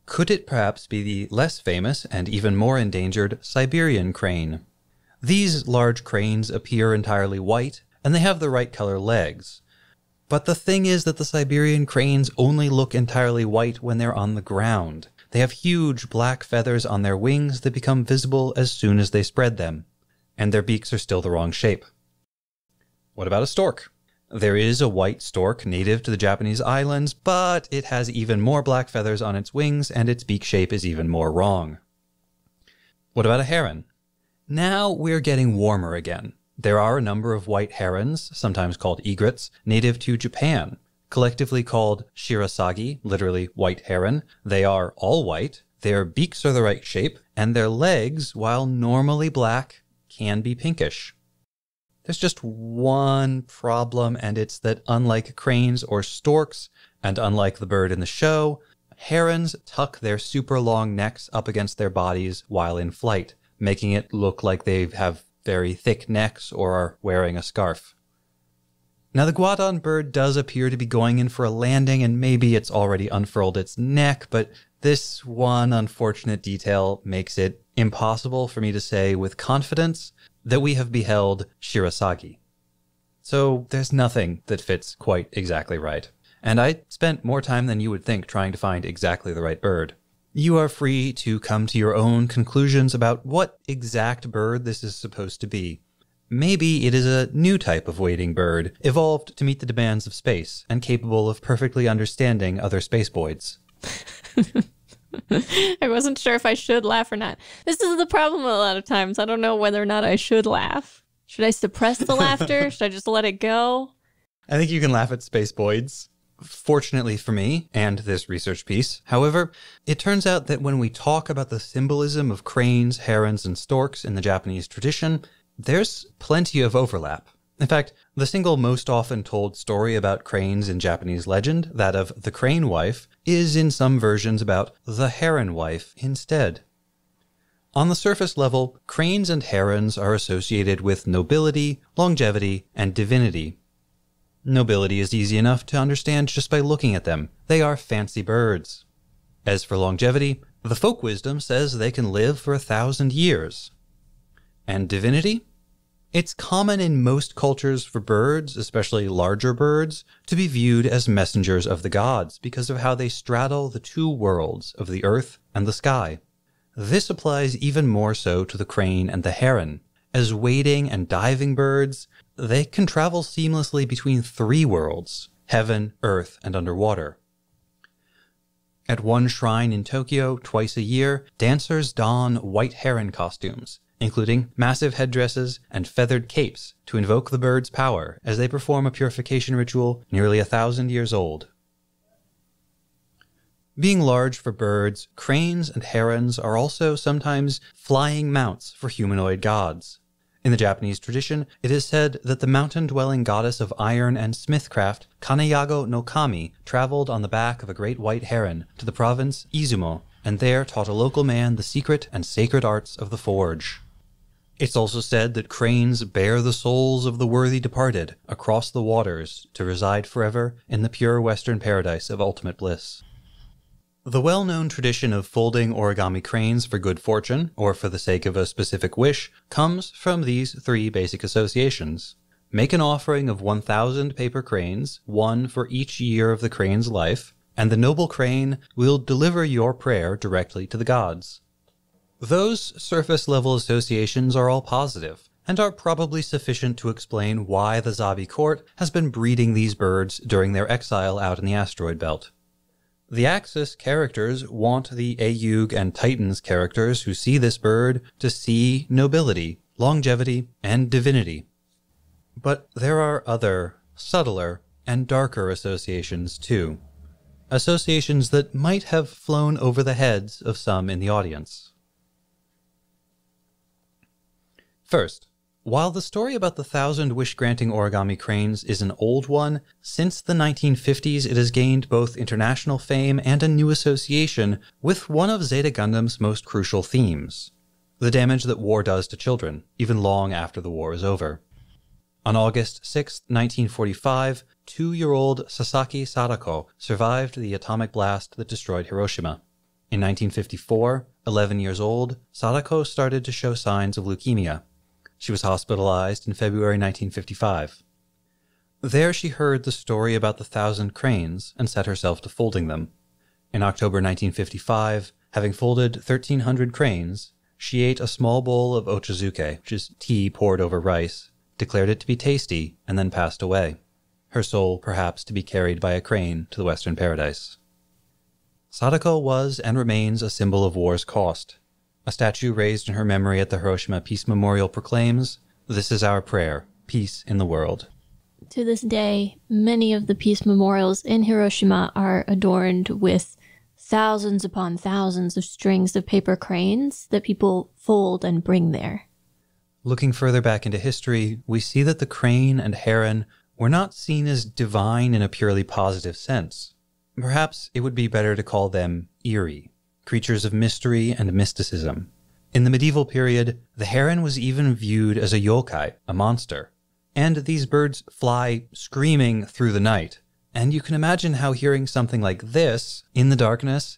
Could it perhaps be the less famous and even more endangered Siberian crane? These large cranes appear entirely white, and they have the right color legs. But the thing is that the Siberian cranes only look entirely white when they're on the ground. They have huge black feathers on their wings that become visible as soon as they spread them, and their beaks are still the wrong shape. What about a stork? There is a white stork native to the Japanese islands, but it has even more black feathers on its wings, and its beak shape is even more wrong. What about a heron? Now we're getting warmer again. There are a number of white herons, sometimes called egrets, native to Japan, collectively called shirasagi, literally white heron. They are all white, their beaks are the right shape, and their legs, while normally black, can be pinkish. There's just one problem, and it's that unlike cranes or storks, and unlike the bird in the show, herons tuck their super long necks up against their bodies while in flight, making it look like they have very thick necks or are wearing a scarf. Now the guadon bird does appear to be going in for a landing, and maybe it's already unfurled its neck, but this one unfortunate detail makes it impossible for me to say with confidence that we have beheld shirasagi. So there's nothing that fits quite exactly right. And I spent more time than you would think trying to find exactly the right bird. You are free to come to your own conclusions about what exact bird this is supposed to be. Maybe it is a new type of wading bird, evolved to meet the demands of space, and capable of perfectly understanding other spaceboids. I wasn't sure if I should laugh or not. This is the problem a lot of times. I don't know whether or not I should laugh. Should I suppress the laughter? Should I just let it go? I think you can laugh at spaceboids. Fortunately for me, and this research piece, however, it turns out that when we talk about the symbolism of cranes, herons, and storks in the Japanese tradition, there's plenty of overlap. In fact, the single most often told story about cranes in Japanese legend, that of the crane wife, is in some versions about the heron wife instead. On the surface level, cranes and herons are associated with nobility, longevity, and divinity. Nobility is easy enough to understand just by looking at them. They are fancy birds. As for longevity, the folk wisdom says they can live for 1,000 years. And divinity? It's common in most cultures for birds, especially larger birds, to be viewed as messengers of the gods because of how they straddle the two worlds of the earth and the sky. This applies even more so to the crane and the heron. As wading and diving birds, they can travel seamlessly between three worlds: heaven, earth, and underwater. At one shrine in Tokyo, twice a year, dancers don white heron costumes, including massive headdresses and feathered capes to invoke the bird's power as they perform a purification ritual nearly 1,000 years old. Being large for birds, cranes and herons are also sometimes flying mounts for humanoid gods. In the Japanese tradition, it is said that the mountain-dwelling goddess of iron and smithcraft, Kaneyago no Kami, traveled on the back of a great white heron to the province Izumo, and there taught a local man the secret and sacred arts of the forge. It's also said that cranes bear the souls of the worthy departed across the waters to reside forever in the pure western paradise of ultimate bliss. The well-known tradition of folding origami cranes for good fortune, or for the sake of a specific wish, comes from these three basic associations. Make an offering of 1,000 paper cranes, one for each year of the crane's life, and the noble crane will deliver your prayer directly to the gods. Those surface-level associations are all positive, and are probably sufficient to explain why the Zabi court has been breeding these birds during their exile out in the asteroid belt. The Axis characters want the Ayug and Titans characters who see this bird to see nobility, longevity, and divinity. But there are other, subtler, and darker associations too. Associations that might have flown over the heads of some in the audience. First, while the story about the 1,000 wish-granting origami cranes is an old one, since the 1950s it has gained both international fame and a new association with one of Zeta Gundam's most crucial themes: the damage that war does to children, even long after the war is over. On August 6, 1945, 2-year-old Sasaki Sadako survived the atomic blast that destroyed Hiroshima. In 1954, 11 years old, Sadako started to show signs of leukemia. She was hospitalized in February 1955. There she heard the story about the 1,000 cranes and set herself to folding them. In October 1955, having folded 1,300 cranes, she ate a small bowl of ochazuke, which is tea poured over rice, declared it to be tasty, and then passed away, her soul perhaps to be carried by a crane to the Western Paradise. Sadako was and remains a symbol of war's cost. A statue raised in her memory at the Hiroshima Peace Memorial proclaims, "This is our prayer, peace in the world." To this day, many of the peace memorials in Hiroshima are adorned with thousands upon thousands of strings of paper cranes that people fold and bring there. Looking further back into history, we see that the crane and heron were not seen as divine in a purely positive sense. Perhaps it would be better to call them eerie, creatures of mystery and mysticism. In the medieval period, the heron was even viewed as a yokai, a monster. And these birds fly screaming through the night. And you can imagine how hearing something like this in the darkness,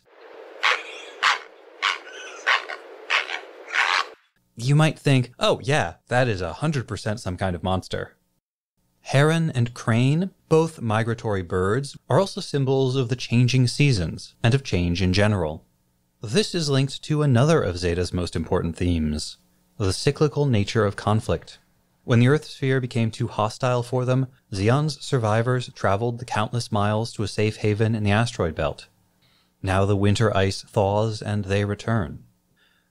you might think, oh yeah, that is 100% some kind of monster. Heron and crane, both migratory birds, are also symbols of the changing seasons and of change in general. This is linked to another of Zeta's most important themes, the cyclical nature of conflict. When the Earth sphere became too hostile for them, Zeon's survivors traveled the countless miles to a safe haven in the asteroid belt. Now the winter ice thaws and they return.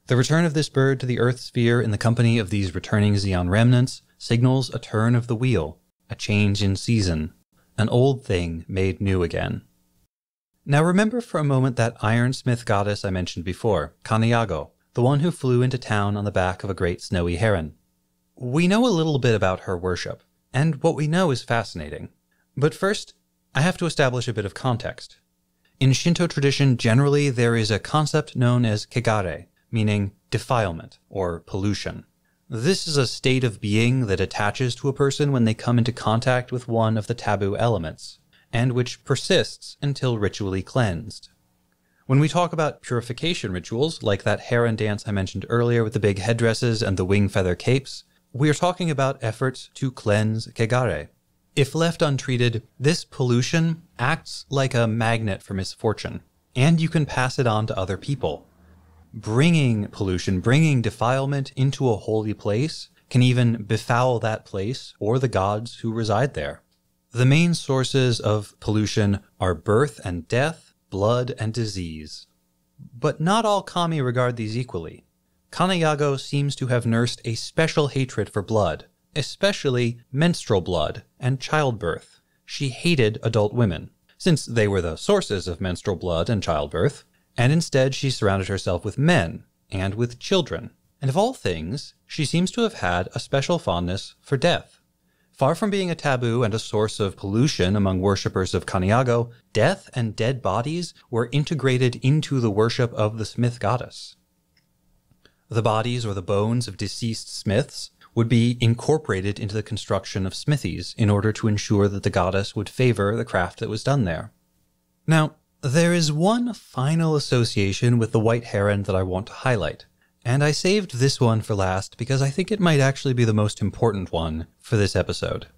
The return of this bird to the Earth sphere in the company of these returning Zeon remnants signals a turn of the wheel, a change in season, an old thing made new again. Now remember for a moment that ironsmith goddess I mentioned before, Kanayago, the one who flew into town on the back of a great snowy heron. We know a little bit about her worship, and what we know is fascinating. But first, I have to establish a bit of context. In Shinto tradition, generally there is a concept known as kegare, meaning defilement or pollution. This is a state of being that attaches to a person when they come into contact with one of the taboo elements, and which persists until ritually cleansed. When we talk about purification rituals, like that heron dance I mentioned earlier with the big headdresses and the wing feather capes, we are talking about efforts to cleanse kegare. If left untreated, this pollution acts like a magnet for misfortune, and you can pass it on to other people. Bringing pollution, bringing defilement into a holy place can even befoul that place or the gods who reside there. The main sources of pollution are birth and death, blood and disease. But not all kami regard these equally. Kanayago seems to have nursed a special hatred for blood, especially menstrual blood and childbirth. She hated adult women, since they were the sources of menstrual blood and childbirth, and instead she surrounded herself with men and with children. And of all things, she seems to have had a special fondness for death. Far from being a taboo and a source of pollution among worshippers of Kanayago, death and dead bodies were integrated into the worship of the smith goddess. The bodies or the bones of deceased smiths would be incorporated into the construction of smithies in order to ensure that the goddess would favor the craft that was done there. Now, there is one final association with the white heron that I want to highlight, and I saved this one for last because I think it might actually be the most important one for this episode.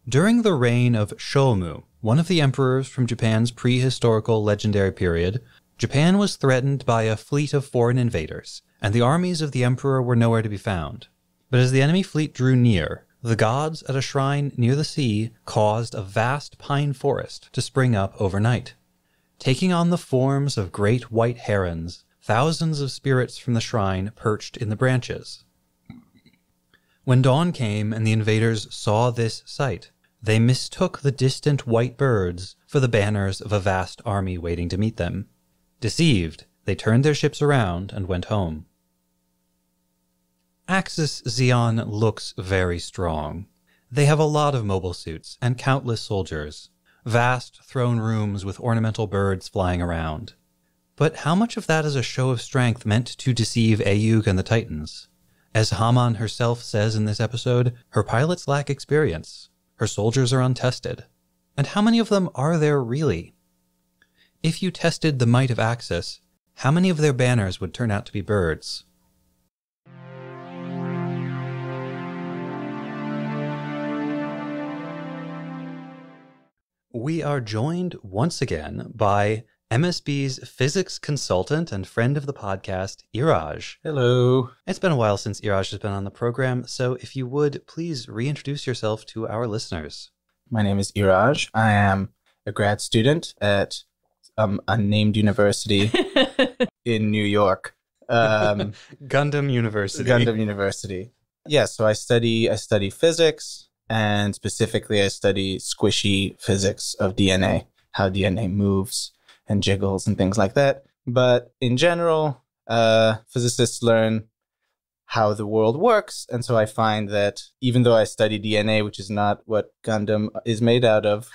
During the reign of Shomu, one of the emperors from Japan's prehistorical legendary period, Japan was threatened by a fleet of foreign invaders, and the armies of the emperor were nowhere to be found. But as the enemy fleet drew near, the gods at a shrine near the sea caused a vast pine forest to spring up overnight. Taking on the forms of great white herons, thousands of spirits from the shrine perched in the branches. When dawn came and the invaders saw this sight, they mistook the distant white birds for the banners of a vast army waiting to meet them. Deceived, they turned their ships around and went home. Axis Zeon looks very strong. They have a lot of mobile suits and countless soldiers, vast throne rooms with ornamental birds flying around. But how much of that is a show of strength meant to deceive Ayug and the Titans? As Haman herself says in this episode, her pilots lack experience. Her soldiers are untested. And how many of them are there really? If you tested the might of Axis, how many of their banners would turn out to be birds? We are joined once again by MSB's physics consultant and friend of the podcast, Iraj. Hello. It's been a while since Iraj has been on the program, so if you would, please reintroduce yourself to our listeners. My name is Iraj. I am a grad student at unnamed university in New York. Gundam University. Gundam University. Yeah, so I study physics, and specifically I study squishy physics of DNA, how DNA moves and jiggles and things like that. But in general, physicists learn how the world works. And so I find that even though I study DNA, which is not what Gundam is made out of,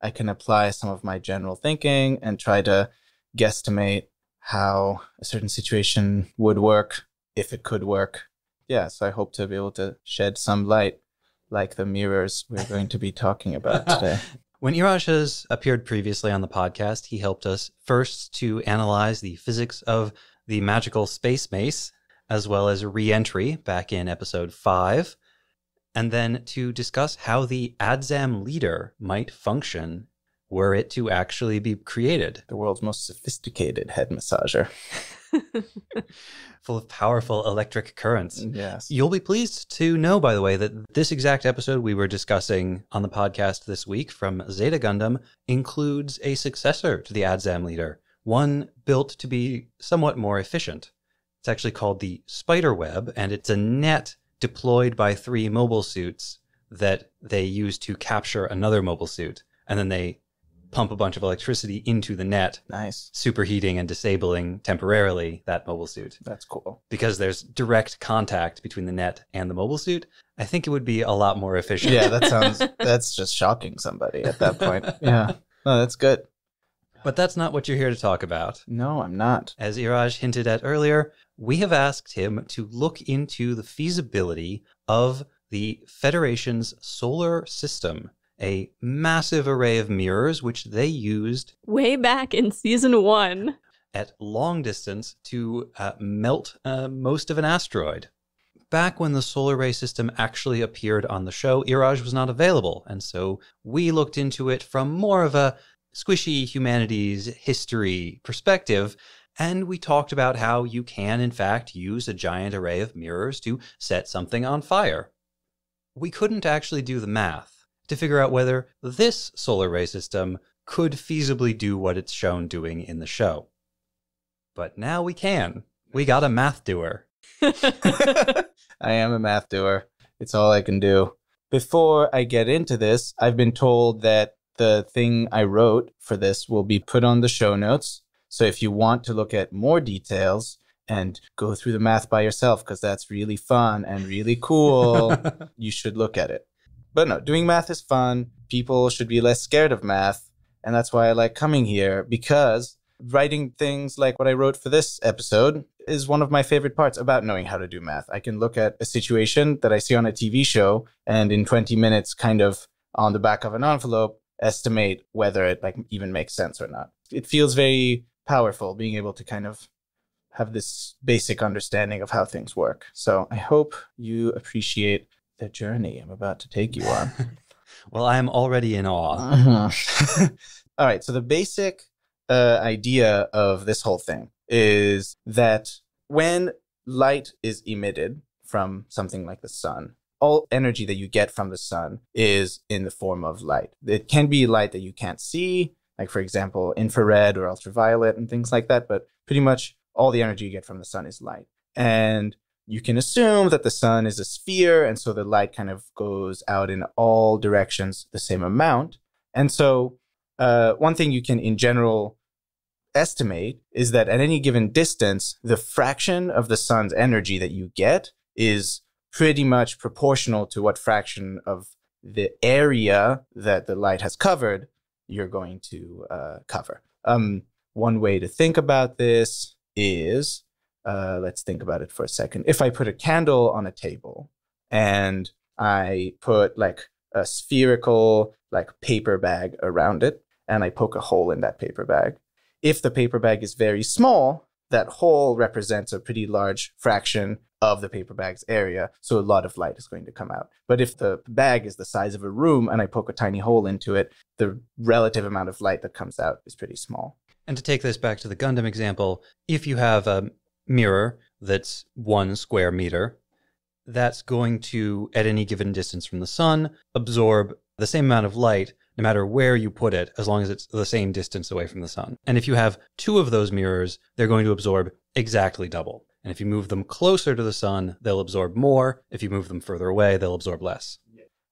I can apply some of my general thinking and try to guesstimate how a certain situation would work, if it could work. Yeah, so I hope to be able to shed some light like the mirrors we're going to be talking about today. When Iraj has appeared previously on the podcast, he helped us first to analyze the physics of the magical space mace, as well as re-entry back in episode 5, and then to discuss how the Adzam leader might function were it to actually be created. The world's most sophisticated head massager. Full of powerful electric currents. Yes. You'll be pleased to know, by the way, that this exact episode we were discussing on the podcast this week from Zeta Gundam includes a successor to the Adzam leader, one built to be somewhat more efficient. It's actually called the Spiderweb, and it's a net deployed by 3 mobile suits that they use to capture another mobile suit, and then they pump a bunch of electricity into the net. Nice. Superheating and disabling temporarily that mobile suit. That's cool. Because there's direct contact between the net and the mobile suit, I think it would be a lot more efficient. Yeah, that's just shocking somebody at that point. Yeah. No, that's good. But that's not what you're here to talk about. No, I'm not. As Iraj hinted at earlier, we have asked him to look into the feasibility of the Federation's solar system, a massive array of mirrors which they used way back in season 1 at long distance to melt most of an asteroid. Back when the solar ray system actually appeared on the show, Iraj was not available, and so we looked into it from more of a squishy humanities history perspective, and we talked about how you can, in fact, use a giant array of mirrors to set something on fire. We couldn't actually do the math to figure out whether this solar ray system could feasibly do what it's shown doing in the show. But now we can. We got a math doer. I am a math doer. It's all I can do. Before I get into this, I've been told that the thing I wrote for this will be put on the show notes. So if you want to look at more details and go through the math by yourself, because that's really fun and really cool, you should look at it. But no, doing math is fun. People should be less scared of math. And that's why I like coming here, because writing things like what I wrote for this episode is one of my favorite parts about knowing how to do math. I can look at a situation that I see on a TV show and in 20 minutes kind of on the back of an envelope estimate whether it like even makes sense or not. It feels very powerful being able to kind of have this basic understanding of how things work. So I hope you appreciate the journey I'm about to take you on. Well, I am already in awe. Uh-huh. All right. So the basic idea of this whole thing is that when light is emitted from something like the sun, all energy that you get from the sun is in the form of light. It can be light that you can't see, like, for example, infrared or ultraviolet and things like that. But pretty much all the energy you get from the sun is light. And you can assume that the sun is a sphere, and so the light kind of goes out in all directions the same amount. And so one thing you can, in general, estimate is that at any given distance, the fraction of the sun's energy that you get is pretty much proportional to what fraction of the area that the light has covered you're going to cover. One way to think about this is let's think about it for a second. If I put a candle on a table and I put like a spherical like paper bag around it, and I poke a hole in that paper bag. If the paper bag is very small, that hole represents a pretty large fraction of the paper bag's area, so a lot of light is going to come out. But if the bag is the size of a room and I poke a tiny hole into it, the relative amount of light that comes out is pretty small. And to take this back to the Gundam example, if you have a mirror that's 1 square meter, that's going to, at any given distance from the sun, absorb the same amount of light no matter where you put it, as long as it's the same distance away from the sun. And if you have 2 of those mirrors, they're going to absorb exactly double. And if you move them closer to the sun, they'll absorb more. If you move them further away, they'll absorb less.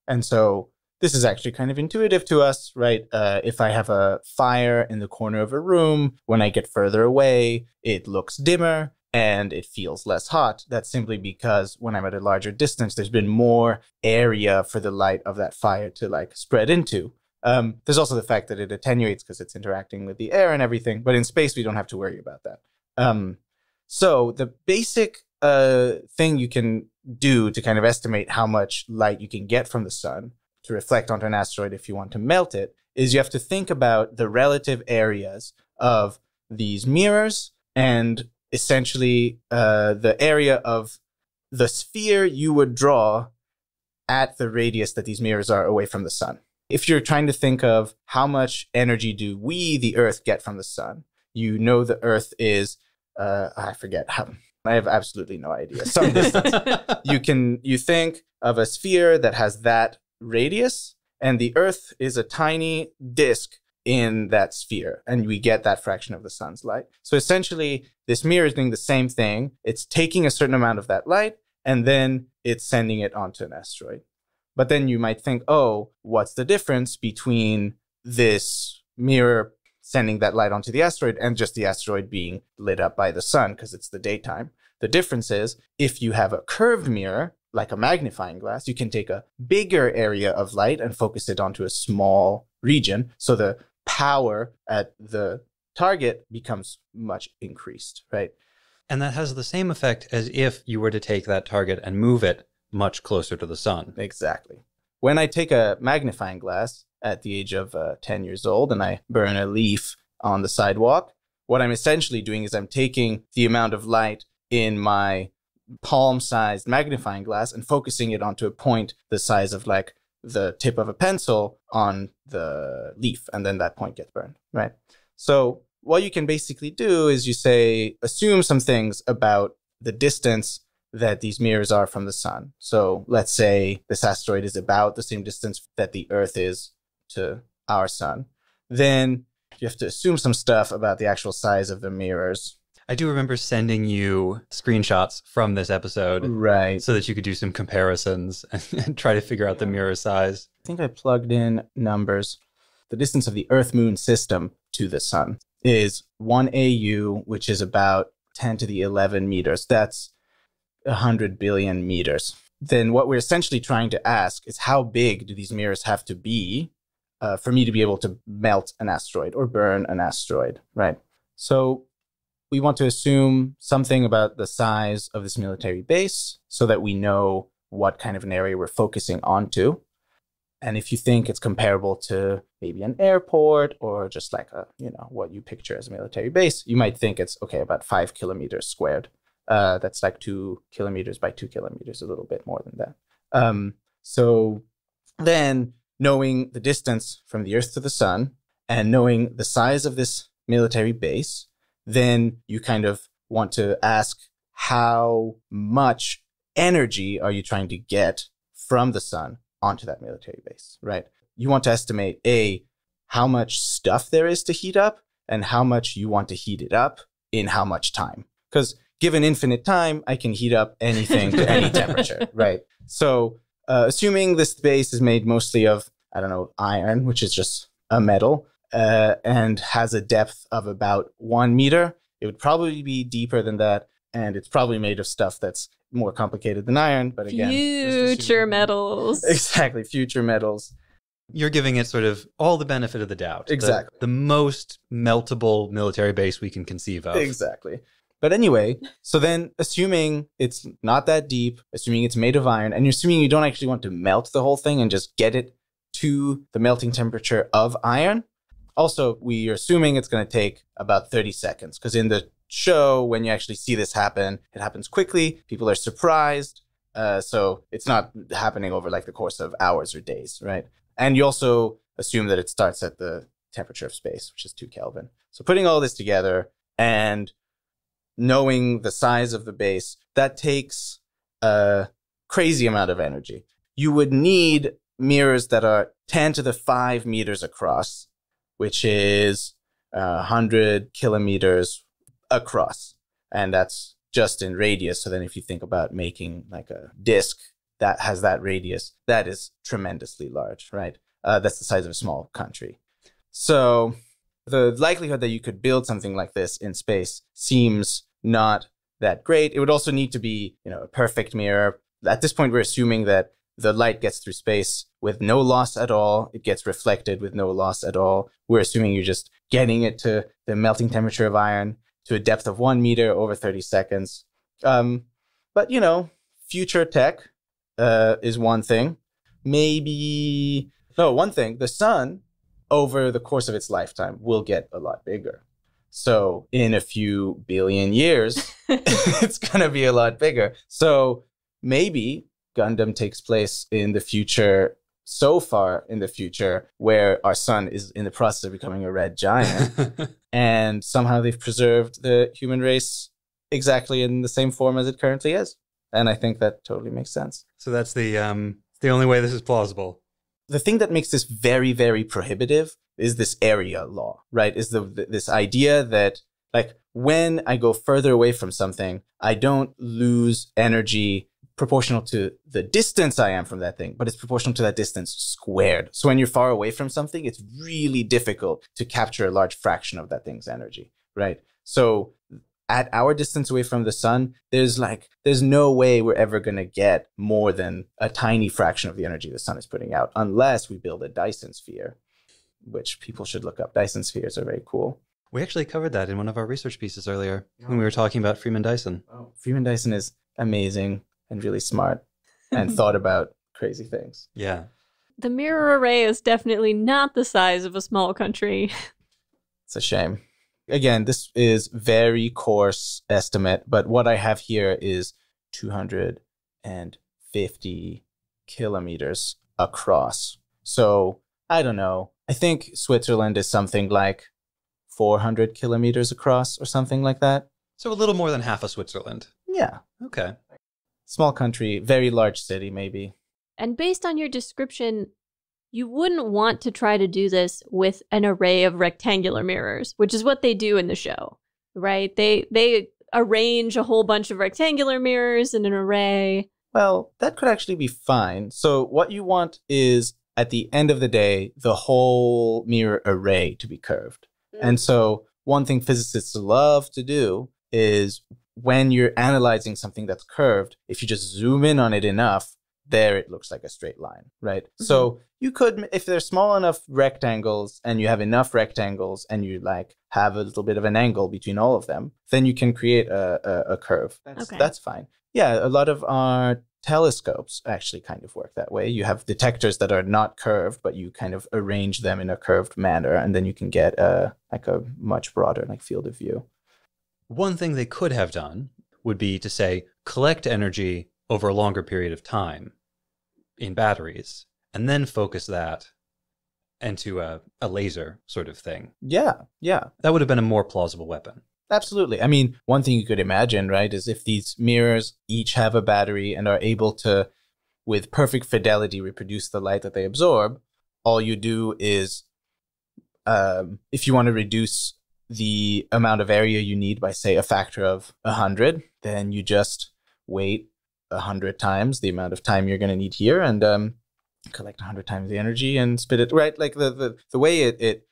And so this is actually kind of intuitive to us, right? If I have a fire in the corner of a room, when I get further away, it looks dimmer and it feels less hot. That's simply because when I'm at a larger distance, there's been more area for the light of that fire to like spread into. There's also the fact that it attenuates because it's interacting with the air and everything, but in space, we don't have to worry about that. So the basic thing you can do to kind of estimate how much light you can get from the sun to reflect onto an asteroid if you want to melt it is you have to think about the relative areas of these mirrors and essentially the area of the sphere you would draw at the radius that these mirrors are away from the sun. If you're trying to think of how much energy do we, the Earth, get from the sun, you know the Earth is, I forget how, I have absolutely no idea. Some distance. You think of a sphere that has that radius, and the Earth is a tiny disk in that sphere, and we get that fraction of the sun's light. So essentially, this mirror is doing the same thing. It's taking a certain amount of that light, and then it's sending it onto an asteroid. But then you might think, oh, what's the difference between this mirror sending that light onto the asteroid and just the asteroid being lit up by the sun because it's the daytime? The difference is if you have a curved mirror, like a magnifying glass, you can take a bigger area of light and focus it onto a small region. So the power at the target becomes much increased, right? And that has the same effect as if you were to take that target and move it much closer to the sun. Exactly. When I take a magnifying glass at the age of 10 years old and I burn a leaf on the sidewalk, what I'm essentially doing is I'm taking the amount of light in my palm-sized magnifying glass and focusing it onto a point the size of like the tip of a pencil on the leaf, and then that point gets burned, right? So what you can basically do is you say, assume some things about the distance that these mirrors are from the sun. So let's say this asteroid is about the same distance that the Earth is to our sun. Then you have to assume some stuff about the actual size of the mirrors. I do remember sending you screenshots from this episode. Right. So that you could do some comparisons and try to figure out the mirror size. I think I plugged in numbers. The distance of the Earth-Moon system to the sun is 1 AU, which is about 10 to the 11 meters. That's 100 billion meters. Then what we're essentially trying to ask is how big do these mirrors have to be for me to be able to melt an asteroid or burn an asteroid, right? So we want to assume something about the size of this military base so that we know what kind of an area we're focusing onto. And if you think it's comparable to maybe an airport or just like a, what you picture as a military base, you might think it's, okay, about 5 kilometers squared. That's like 2 kilometers by 2 kilometers, a little bit more than that. So then knowing the distance from the Earth to the sun and knowing the size of this military base, then you kind of want to ask how much energy are you trying to get from the sun onto that military base, right? You want to estimate, how much stuff there is to heat up and how much you want to heat it up in how much time. Because given infinite time, I can heat up anything to any temperature, right? So assuming this base is made mostly of, iron, which is just a metal, and has a depth of about 1 meter, it would probably be deeper than that. And it's probably made of stuff that's more complicated than iron. But again, future metals. Exactly, future metals. You're giving it sort of all the benefit of the doubt. Exactly. The most meltable military base we can conceive of. Exactly. But anyway, so then assuming it's not that deep, assuming it's made of iron, and you're assuming you don't actually want to melt the whole thing and just get it to the melting temperature of iron. Also, we are assuming it's going to take about 30 seconds because in the show, when you actually see this happen, it happens quickly. People are surprised. So it's not happening over like the course of hours or days, right? And you also assume that it starts at the temperature of space, which is 2 Kelvin. So putting all this together and knowing the size of the base, that takes a crazy amount of energy. You would need mirrors that are 10 to the 5 meters across, which is 100 kilometers across. And that's just in radius. So then if you think about making like a disk that has that radius, that is tremendously large, right? That's the size of a small country. So the likelihood that you could build something like this in space seems not that great. It would also need to be, a perfect mirror. At this point, we're assuming that the light gets through space with no loss at all. It gets reflected with no loss at all. We're assuming you're just getting it to the melting temperature of iron to a depth of 1 meter over 30 seconds. But, future tech is one thing. One thing, the sun, over the course of its lifetime, will get a lot bigger. So in a few billion years, it's going to be a lot bigger. So maybe Gundam takes place in the future, so far in the future, where our sun is in the process of becoming a red giant. And somehow they've preserved the human race exactly in the same form as it currently is. And I think that totally makes sense. So that's the only way this is plausible. The thing that makes this very, very prohibitive is this area law, right? Is this idea that, like, when I go further away from something, I don't lose energy proportional to the distance I am from that thing, but it's proportional to that distance squared. So when you're far away from something, it's really difficult to capture a large fraction of that thing's energy, right? So at our distance away from the sun, there's no way we're ever going to get more than a tiny fraction of the energy the sun is putting out, unless we build a Dyson sphere, which people should look up. Dyson spheres are very cool. We actually covered that in one of our research pieces earlier when we were talking about Freeman Dyson. Oh, Freeman Dyson is amazing and really smart and thought about crazy things. Yeah. The mirror array is definitely not the size of a small country. It's a shame. Again, this is very coarse estimate, but what I have here is 250 kilometers across. So I don't know. I think Switzerland is something like 400 kilometers across or something like that. So a little more than half of Switzerland. Yeah. Okay. Small country, very large city, maybe. And based on your description, you wouldn't want to try to do this with an array of rectangular mirrors, which is what they do in the show, right? They arrange a whole bunch of rectangular mirrors in an array. Well, that could actually be fine. So what you want is, at the end of the day, the whole mirror array to be curved. And so one thing physicists love to do is, when you're analyzing something that's curved, if you just zoom in on it enough, there it looks like a straight line, right? Mm-hmm. So you could, if they're small enough rectangles and you have enough rectangles and you have a little bit of an angle between all of them, then you can create a curve. That's fine. Yeah, a lot of our telescopes actually kind of work that way. You have detectors that are not curved, but you kind of arrange them in a curved manner, and then you can get a much broader field of view. One thing they could have done would be to say, collect energy over a longer period of time in batteries, and then focus that into a laser sort of thing. Yeah. That would have been a more plausible weapon. Absolutely. I mean, one thing you could imagine, right, is if these mirrors each have a battery and are able to, with perfect fidelity, reproduce the light that they absorb, all you do is, if you want to reduce the amount of area you need by, say, a factor of 100, then you just wait 100 times the amount of time you're going to need here and collect 100 times the energy and spit it, right? Like the way it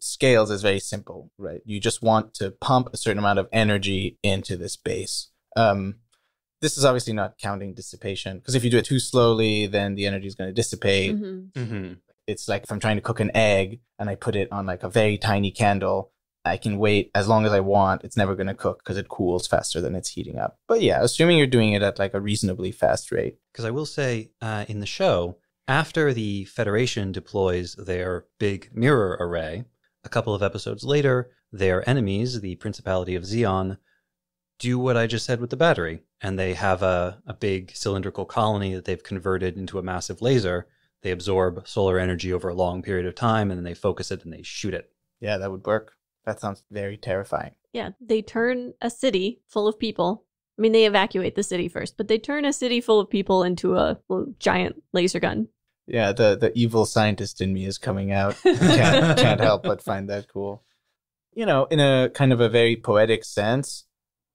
scales is very simple, right? You just want to pump a certain amount of energy into this base. This is obviously not counting dissipation, because if you do it too slowly, then the energy is going to dissipate. Mm-hmm. Mm-hmm. It's like if I'm trying to cook an egg and I put it on a very tiny candle, I can wait as long as I want. It's never going to cook because it cools faster than it's heating up. But yeah, assuming you're doing it at like a reasonably fast rate. Because I will say, in the show, after the Federation deploys their big mirror array, a couple of episodes later, their enemies, the Principality of Zeon, do what I just said with the battery. And they have a big cylindrical colony that they've converted into a massive laser. They absorb solar energy over a long period of time, and then they focus it and they shoot it. Yeah, that would work. That sounds very terrifying. Yeah, they turn a city full of people. I mean, they evacuate the city first, but they turn a city full of people into a giant laser gun. Yeah, the evil scientist in me is coming out. Can't help but find that cool. You know, in a kind of a very poetic sense,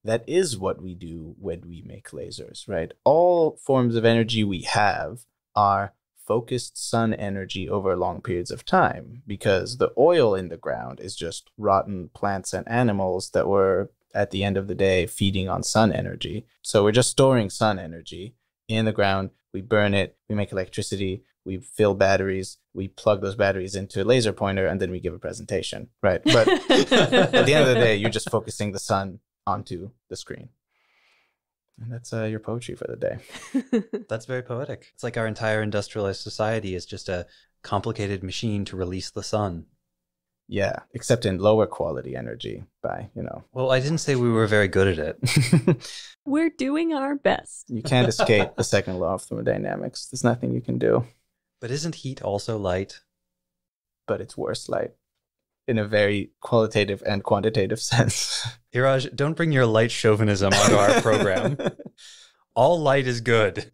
that is what we do when we make lasers, right? All forms of energy we have are focused sun energy over long periods of time, because the oil in the ground is just rotten plants and animals that were, at the end of the day, feeding on sun energy. So we're just storing sun energy in the ground. We burn it, we make electricity, we fill batteries, we plug those batteries into a laser pointer, and then we give a presentation, right? But at the end of the day, you're just focusing the sun onto the screen. And that's your poetry for the day. That's very poetic. It's like our entire industrialized society is just a complicated machine to release the sun. Yeah, except in lower quality energy by, Well, I didn't say we were very good at it. We're doing our best. You can't escape the second law of thermodynamics. There's nothing you can do. But isn't heat also light? But it's worse light. In a very qualitative and quantitative sense. Iraj, don't bring your light chauvinism onto our program. All light is good.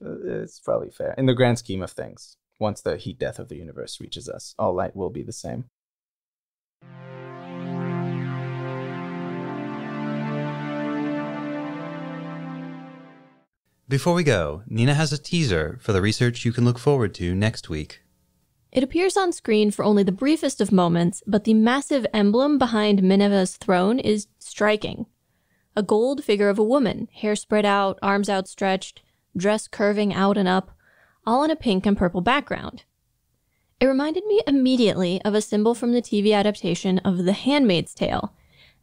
It's probably fair. In the grand scheme of things, once the heat death of the universe reaches us, all light will be the same. Before we go, Nina has a teaser for the research you can look forward to next week. It appears on screen for only the briefest of moments, but the massive emblem behind Minerva's throne is striking. A gold figure of a woman, hair spread out, arms outstretched, dress curving out and up, all on a pink and purple background. It reminded me immediately of a symbol from the TV adaptation of The Handmaid's Tale.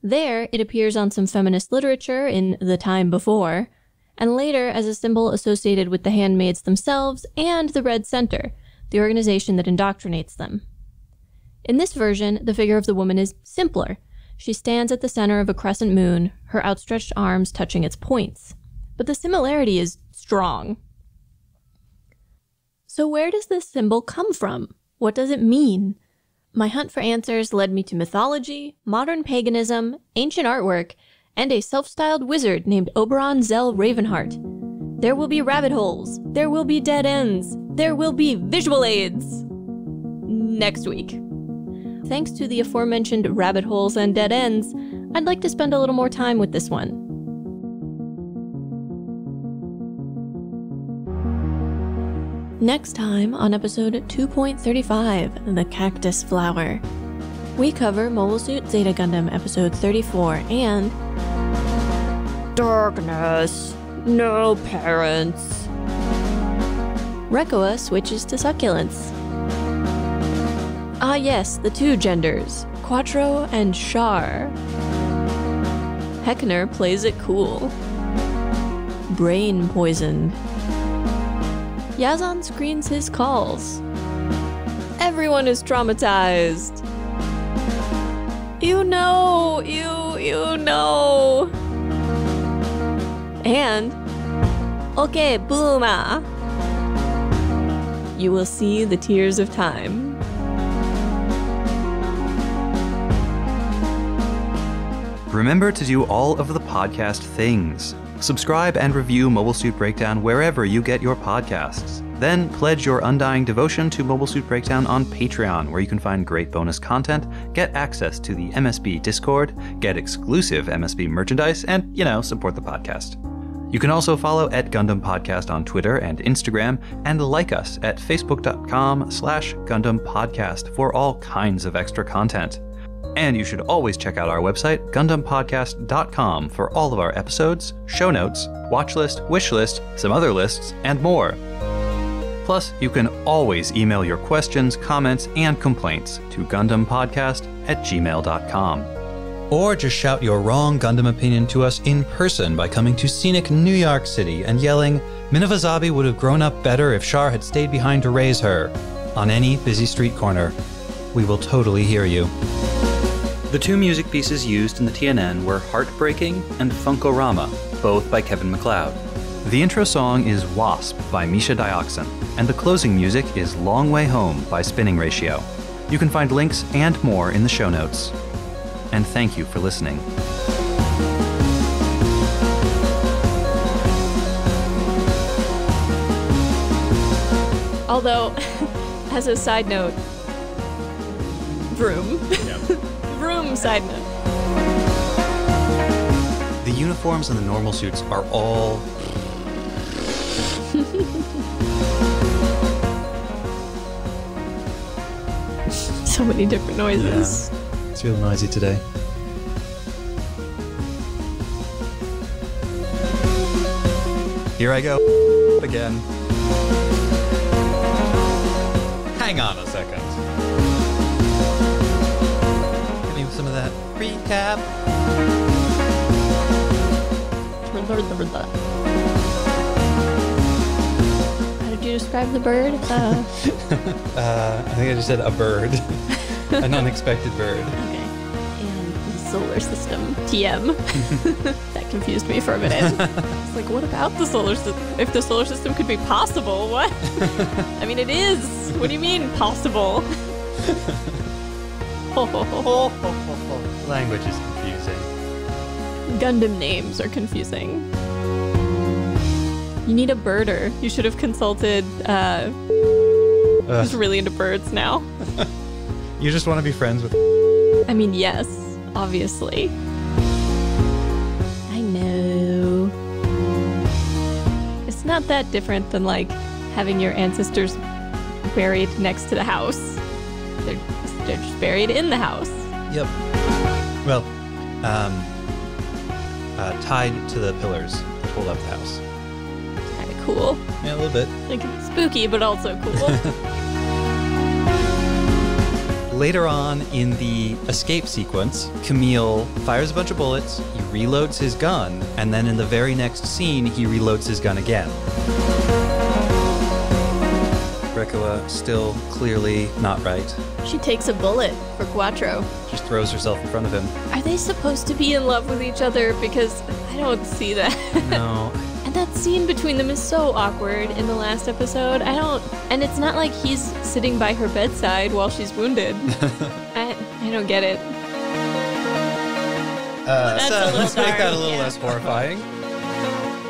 There, it appears on some feminist literature in The Time Before, and later as a symbol associated with the handmaids themselves and the Red Center, the organization that indoctrinates them. In this version, the figure of the woman is simpler. She stands at the center of a crescent moon, her outstretched arms touching its points. But the similarity is strong. So where does this symbol come from? What does it mean? My hunt for answers led me to mythology, modern paganism, ancient artwork, and a self-styled wizard named Oberon Zell Ravenheart. There will be rabbit holes. There will be dead ends. There will be visual aids. Next week. Thanks to the aforementioned rabbit holes and dead ends, I'd like to spend a little more time with this one. Next time on episode 2.35, The Cactus Flower, we cover Mobile Suit Zeta Gundam episode 34 and Darkness, No Parents. Rekoa switches to succulents. Ah yes, the two genders, Quattro and Char. Heckner plays it cool. Brain poisoned. Yazan screens his calls. Everyone is traumatized. You know. And, okay, Booma. You will see the tears of time. Remember to do all of the podcast things. Subscribe and review Mobile Suit Breakdown wherever you get your podcasts. Then pledge your undying devotion to Mobile Suit Breakdown on Patreon, where you can find great bonus content, get access to the MSB Discord, get exclusive MSB merchandise, and, support the podcast. You can also follow @Gundam Podcast on Twitter and Instagram, and like us at facebook.com/Gundam Podcast for all kinds of extra content. And you should always check out our website, GundamPodcast.com, for all of our episodes, show notes, watch list, wish list, some other lists, and more. Plus, you can always email your questions, comments, and complaints to GundamPodcast@gmail.com. Or just shout your wrong Gundam opinion to us in person by coming to scenic New York City and yelling, Minivazabi would have grown up better if Char had stayed behind to raise her, on any busy street corner. We will totally hear you. The two music pieces used in the TNN were Heartbreaking and Funkorama, both by Kevin MacLeod. The intro song is Wasp by Misha Dioxin, and the closing music is Long Way Home by Spinning Ratio. You can find links and more in the show notes. And thank you for listening. Although, as a side note, vroom. Yeah. Vroom side note. The uniforms and the normal suits are all... So many different noises. Yeah. It's real noisy today. Here I go again. Hang on a second. Give me some of that recap. How did you describe the bird? I think I just said a bird. An unexpected bird. Okay. And the solar system. TM. That confused me for a minute. It's like, what about the solar system? If the solar system could be possible, what? I mean, it is. What do you mean, possible? Language is confusing. Gundam names are confusing. You need a birder. You should have consulted, who's really into birds now. You just want to be friends with... I mean, yes, obviously. I know. It's not that different than, like, having your ancestors buried next to the house. They're just buried in the house. Yep. Well, tied to the pillars that hold up the house. Kind of cool. Yeah, a little bit. Like, spooky, but also cool. Later on in the escape sequence, Camille fires a bunch of bullets, he reloads his gun, and then in the very next scene, he reloads his gun again. Rekoa still clearly not right. She takes a bullet for Quattro. Just throws herself in front of him. Are they supposed to be in love with each other? Because I don't see that. No. And that scene between them is so awkward in the last episode. And it's not like he's sitting by her bedside while she's wounded. I don't get it. Let's make that a little less horrifying.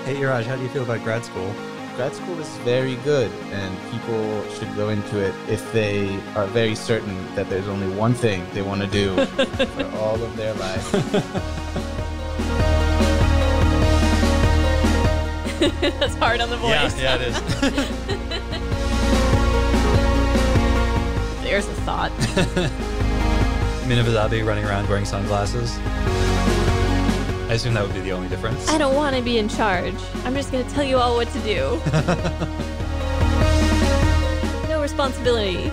Hey, Iraj, how do you feel about grad school? Grad school is very good, and people should go into it if they are very certain that there's only one thing they want to do for all of their life. That's hard on the voice. Yeah, it is. There's a thought. Minivazabi running around wearing sunglasses. I assume that would be the only difference. I don't want to be in charge. I'm just going to tell you all what to do. No responsibility.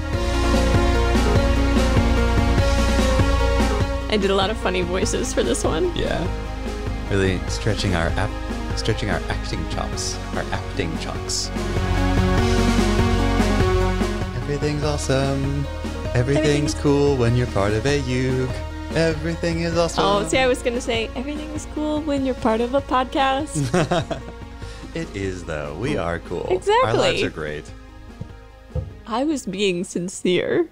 I did a lot of funny voices for this one. Yeah. Really stretching our acting chops. Our acting chunks. Everything's awesome. Everything's cool when you're part of a Yug. Everything is awesome. Oh, see, I was going to say, everything is cool when you're part of a podcast. It is, though. We are cool. Exactly. Our lives are great. I was being sincere.